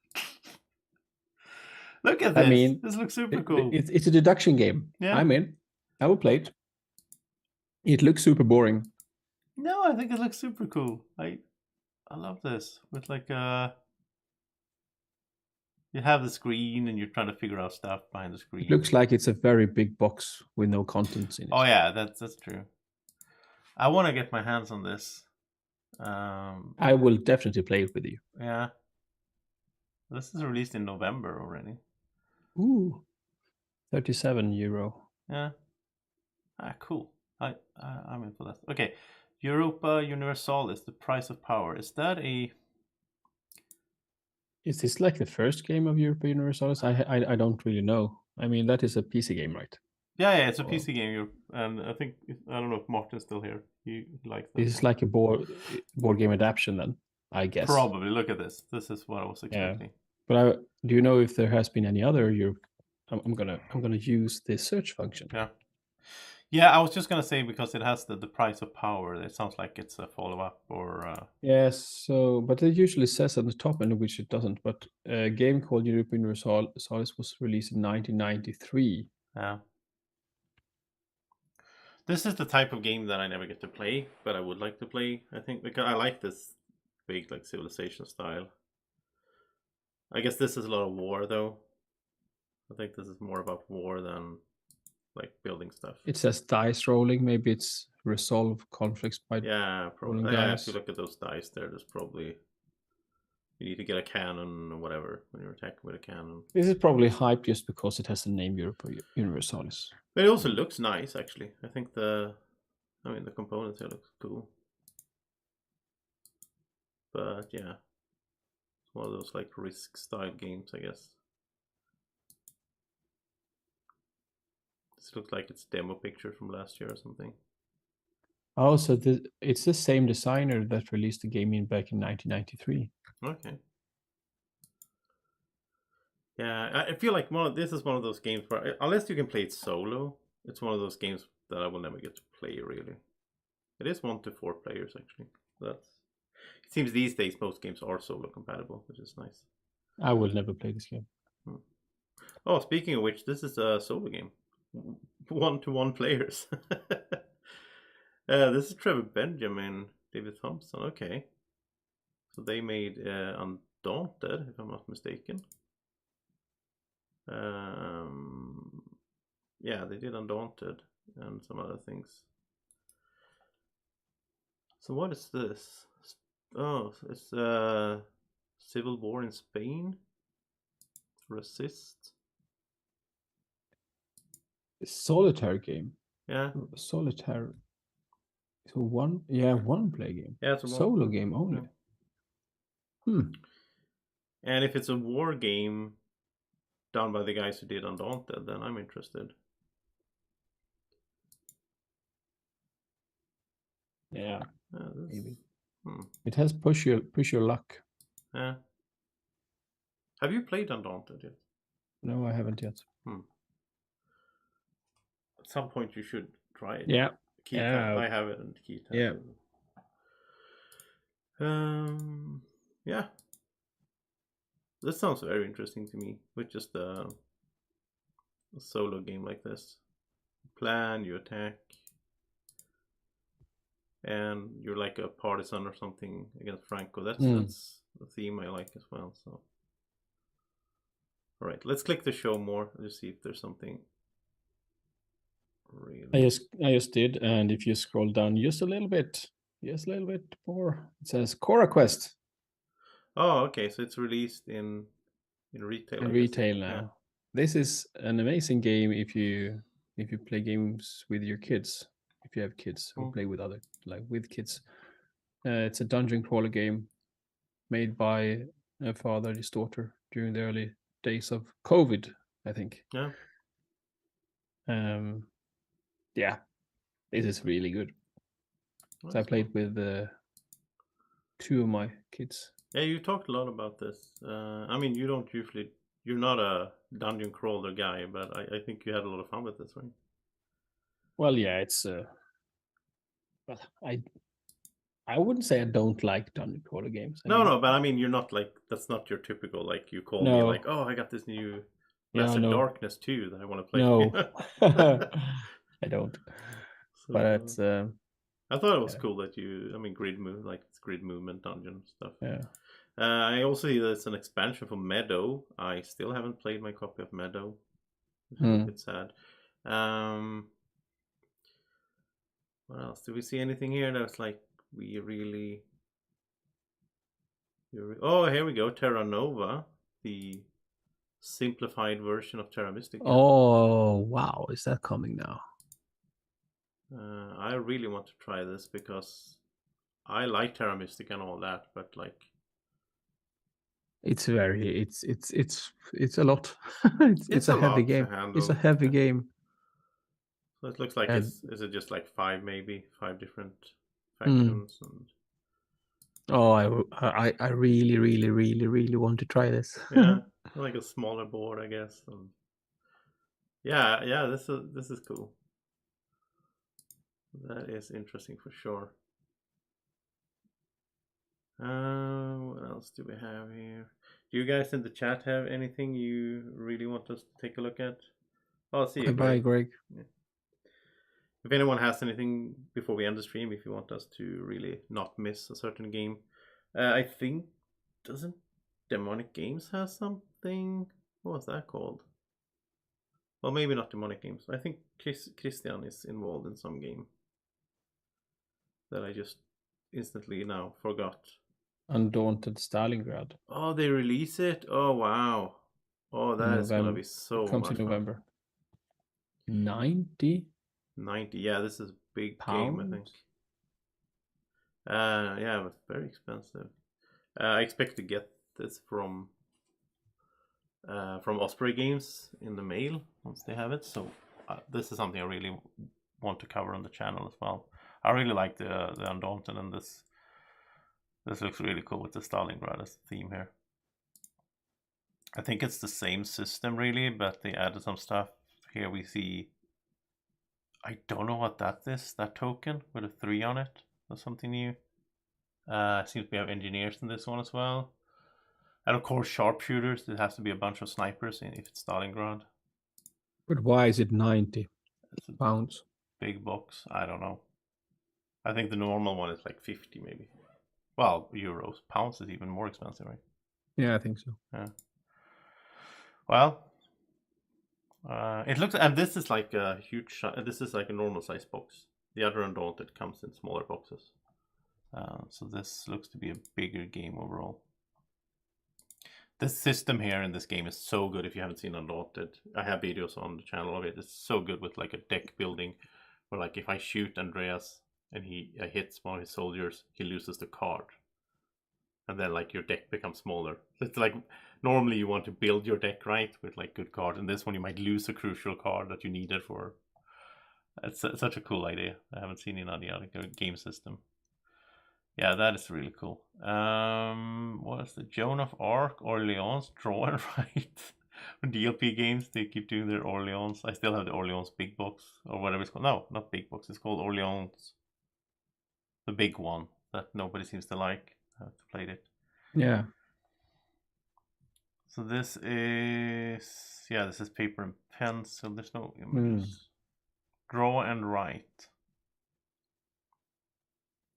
Look at this. I mean, this looks super cool. It's a deduction game. Yeah. I'm in. I will play it. It looks super boring. No, I think it looks super cool. I love this. With you have the screen and you're trying to figure out stuff behind the screen. It looks like it's a very big box with no contents in it. Oh yeah, that's true. I want to get my hands on this. I will definitely play it with you. Yeah. This is released in November already. Ooh, €37. Yeah. Cool. I'm in for that. Okay, Europa Universalis, The Price of Power. Is that a? Is this the first game of Europa Universalis? I don't really know. I mean, that is a PC game, right? Yeah, it's a PC game. And I think I don't know if Martin's still here. He likes that. This is like a board game adaptation, then, I guess. Probably. Look at this. This is what I was expecting. Yeah. But do you know if there has been any other? I'm gonna use this search function. Yeah. Yeah, I was just gonna say because it has the price of power. It sounds like it's a follow-up or. Yes, so but it usually says at the top end, which it doesn't. But a game called European Universalis was released in 1993. Yeah. This is the type of game that I never get to play, but I would like to play. I think because I like this big like civilization style. I guess this is a lot of war though. I think this is more about war than like building stuff. It says dice rolling. Maybe it's resolve conflicts by probably. rolling Yeah, dice. if you look at those dice there, there's probably you need to get a cannon or whatever when you're attacking with a cannon. This is probably hype just because it has the name European Universalis. But it also looks nice actually. I think the components here looks cool. But yeah, it's one of those like Risk style games, I guess. This looks like it's demo picture from last year or something. Oh, so it's the same designer that released the game back in 1993. Okay. Yeah, I feel like this is one of those games where, unless you can play it solo, it's one of those games that I will never get to play, really. It is 1 to 4 players, actually. It seems these days most games are solo compatible, which is nice. I will never play this game. Oh, speaking of which, this is a solo game. 1-to-1 players. This is Trevor Benjamin, David Thompson. Okay. So they made Undaunted, if I'm not mistaken. Yeah, they did Undaunted and some other things. So what is this? Oh, it's Civil War in Spain. Resist. Solitaire game. Yeah. Solitaire. So one play game. Yeah, it's a solo game only. Yeah. And if it's a war game done by the guys who did Undaunted, then I'm interested. Yeah, maybe. It has push your luck. Yeah. Have you played Undaunted yet? No, I haven't yet. At some point you should try it. Yeah. Keith, I have it and Keith has it. Yeah. This sounds very interesting to me, with just a solo game like this. Plan, you attack, and you're like a partisan or something against Franco. That's the theme I like as well. So, all right, let's click the show more to see if there's something. Really. I just did, and if you scroll down just a little bit more, it says Cora Quest. Oh, okay, so it's released in retail. In retail now. Yeah. This is an amazing game if you play games with your kids. If you have kids or play with with kids, it's a dungeon crawler game made by a father and his daughter during the early days of COVID, I think. Yeah. Yeah, this is really good. So I played with 2 of my kids. Yeah, you talked a lot about this. I mean, you're not a dungeon crawler guy, but I think you had a lot of fun with this, right? Well, yeah, it's. But I wouldn't say I don't like dungeon crawler games. No, but I mean, you're not like, that's not your typical, like, you call me like, oh, I got this new Lesser Darkness 2 that I want to play. No, I don't. So, but it's. I thought it was cool that grid movement dungeon stuff. Yeah. I also see that it's an expansion for Meadow. I still haven't played my copy of Meadow. Which is a bit sad. What else? Do we see anything here that's like we really... Oh, here we go. Terra Nova, the simplified version of Terra Mystica. Oh, wow. Is that coming now? I really want to try this because I like Terra Mystica and all that, but like... It's a lot. it's a heavy game. It's a heavy game. So it looks like is it just like 5 different factions? And... Oh, I really want to try this. Yeah, like a smaller board, I guess. And... Yeah, this is cool. That is interesting for sure. What else do we have here? Do you guys in the chat have anything you really want us to take a look at? Oh, see you, Bye, Greg. Yeah. If anyone has anything before we end the stream, if you want us to really not miss a certain game, I think, doesn't Demonic Games have something? What was that called? Well, maybe not Demonic Games. I think Christian is involved in some game that I just instantly now forgot. Undaunted Stalingrad. Oh, they release it? Oh, wow. Oh, that is gonna be so much fun. Comes in November. 90? 90, yeah, this is a big Pounds? game, I think. Yeah, but very expensive. I expect to get this from Osprey Games in the mail once they have it. So this is something I really want to cover on the channel as well. I really like the Undaunted, and this looks really cool with the Stalingrad as the theme here. I think it's the same system really, but they added some stuff. Here we see, I don't know what that is, that token with a 3 on it. That's something new. Seems we have engineers in this one as well. And of course sharpshooters. There has to be a bunch of snipers if it's Stalingrad. But why is it 90 pounds? Big box, I don't know. I think the normal one is like 50 maybe. Well, euros. Pounds is even more expensive, right? Yeah, I think so. Yeah. Well, it looks, and this is like a huge, this is like a normal size box. The other Undaunted comes in smaller boxes. So this looks to be a bigger game overall. This system here in this game is so good. If you haven't seen Undaunted, I have videos on the channel of it. It's so good with like a deck building, where like if I shoot Andreas and he hits one of his soldiers, he loses the card, and then like your deck becomes smaller. It's like normally you want to build your deck right with like good cards, and this one you might lose a crucial card that you needed for. It's such a cool idea. I haven't seen it in any other game system. Yeah, that is really cool. What is the Joan of Arc, Orleans, draw and write? DLP games, they keep doing their Orleans. I still have the Orleans big box, or whatever it's called. No, not big box. It's called Orleans, the big one that nobody seems to like. I have to play it. Yeah. So this is, yeah, this is paper and pencil. There's no images. Draw and write.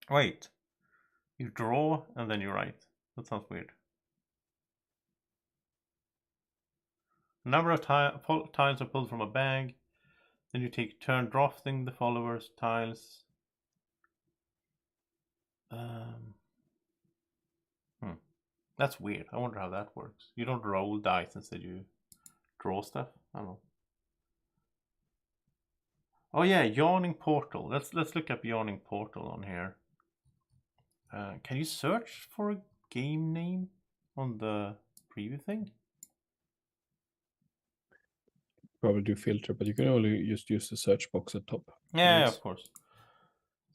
Wait. You draw and then you write. That sounds weird. A number of tiles are pulled from a bag. Then you take a turn drafting the followers' tiles. That's weird. I wonder how that works. You don't roll dice, instead you draw stuff. I don't know. Oh yeah, Yawning Portal. Let's look up Yawning Portal on here. Can you search for a game name on the preview thing? Probably do filter, but you can only just use the search box at top. Yeah, of course.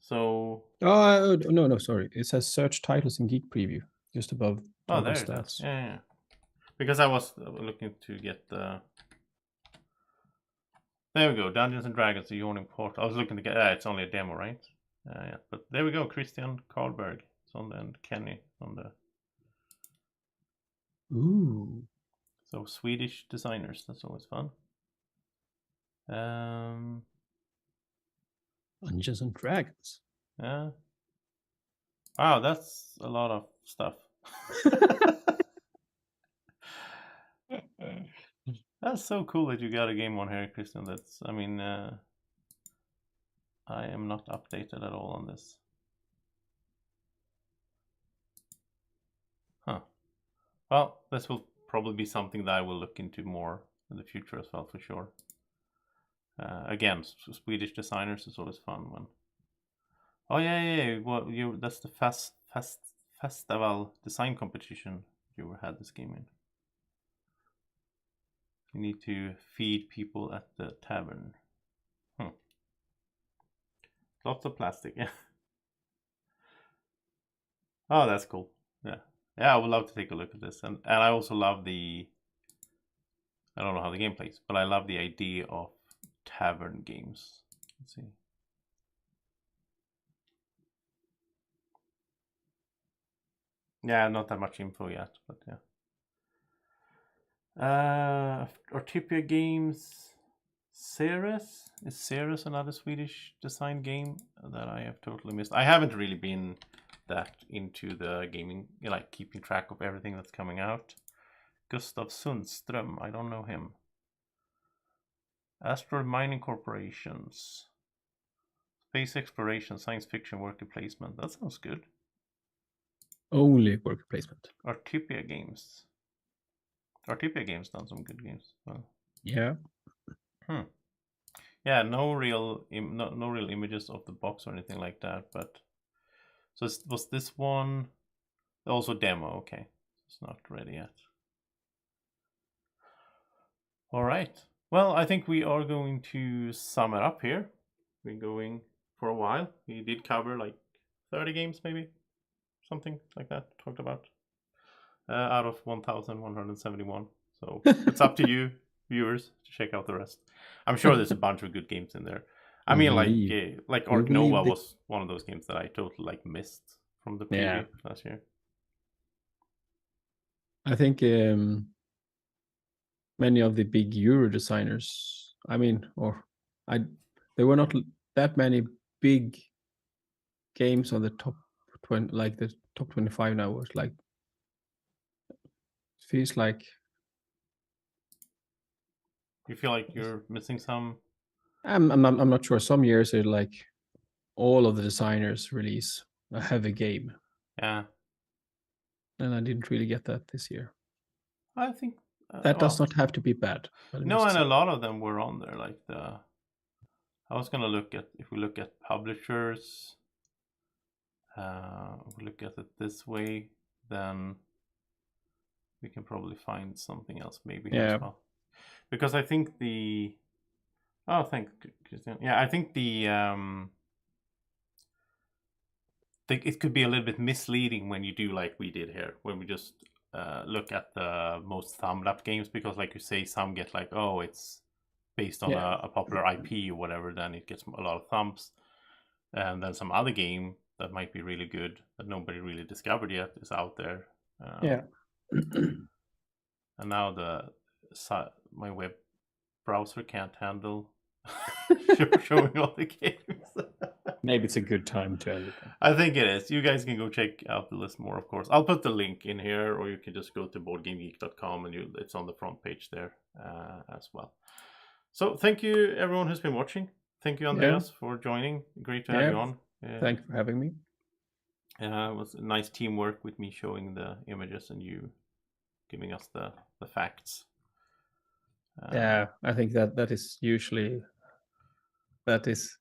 So. Oh no, sorry. It says search titles in Geek Preview just above toggle stats. Yeah. Because I was looking to get the. There we go, Dungeons and Dragons, the Yawning Portal. I was looking to get. It's only a demo, right? Yeah, but there we go. Christian Karlberg. It's on the, and Kenny on the. Ooh. So Swedish designers. That's always fun. Dungeons and Dragons. Yeah. Wow, that's a lot of stuff. That's so cool that you got a game on here, Christian. That's, I mean, I am not updated at all on this. Huh. Well, this will probably be something that I will look into more in the future as well, for sure. Again, Swedish designers is always fun when. Oh yeah. Well, that's the festival design competition you had this game in. You need to feed people at the tavern. Lots of plastic, yeah. Oh, that's cool. Yeah, I would love to take a look at this, and I also love the. I don't know how the game plays, but I love the idea of tavern games. Let's see. Yeah, not that much info yet, but yeah. Artipia Games, Ceres? Is Ceres another Swedish design game that I have totally missed? I haven't really been that into the gaming, like keeping track of everything that's coming out. Gustav Sundström, I don't know him. Asteroid Mining Corporations. Space Exploration, Science Fiction, Worker Placement. That sounds good. Only worker placement. Artipia Games. Artipia Games done some good games. Well. Yeah. Yeah, no real images of the box or anything like that. But so was this one also demo? Okay, it's not ready yet. All right. Well, I think we are going to sum it up here. We're going for a while. We did cover like 30 games, maybe something like that. Talked about out of 1,171. So it's up to you, viewers, to check out the rest. I'm sure there's a bunch of good games in there. I mean, like Ark Nova was one of those games that I totally missed from the preview last year. I think many of the big Euro designers, there were not that many big games on the top 20, like the top 25 now. Was like, feels like. You feel like you're missing some? I'm not sure. Some years are like all of the designers release a heavy game. Yeah. And I didn't really get that this year. I think that does not have to be bad. No, and a lot of them were on there. Like I was gonna look at, if we look at publishers, if we look at it this way, then we can probably find something else maybe as well. Because I think thank Christian. Yeah, I think it could be a little bit misleading when you do like we did here, when we just look at the most thumbed up games, because like you say, some get like, oh, it's based on a popular IP or whatever, then it gets a lot of thumbs. And then some other game that might be really good that nobody really discovered yet is out there. And now my web browser can't handle showing all the games. Maybe it's a good time to end it. I think it is. You guys can go check out the list more, of course. I'll put the link in here, or you can just go to boardgamegeek.com and it's on the front page there as well. So thank you everyone who's been watching. Thank you, Andreas, for joining. Great to have you on. Thank you for having me. It was a nice teamwork with me showing the images and you giving us the facts. I think that is usually that is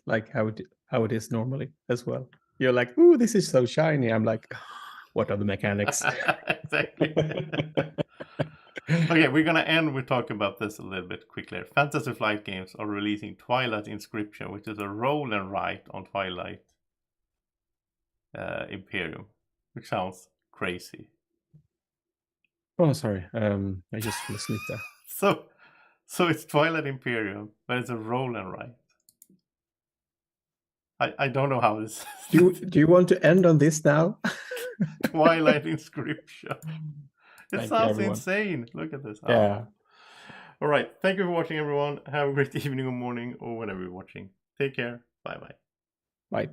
like how it is normally as well. You're like, ooh, this is so shiny. I'm like, what are the mechanics? Exactly. Okay, we're gonna end with talking about this a little bit quickly. Fantasy Flight Games are releasing Twilight Inscription, which is a roll and write on Twilight Imperium, which sounds crazy. Oh, sorry. I just fell asleep there. So it's Twilight Imperium, but it's a roll and write. I don't know how this. Do you want to end on this now? Twilight Inscription. It sounds insane. Look at this. Yeah. All right. Thank you for watching, everyone. Have a great evening or morning or whenever you're watching. Take care. Bye-bye. Bye.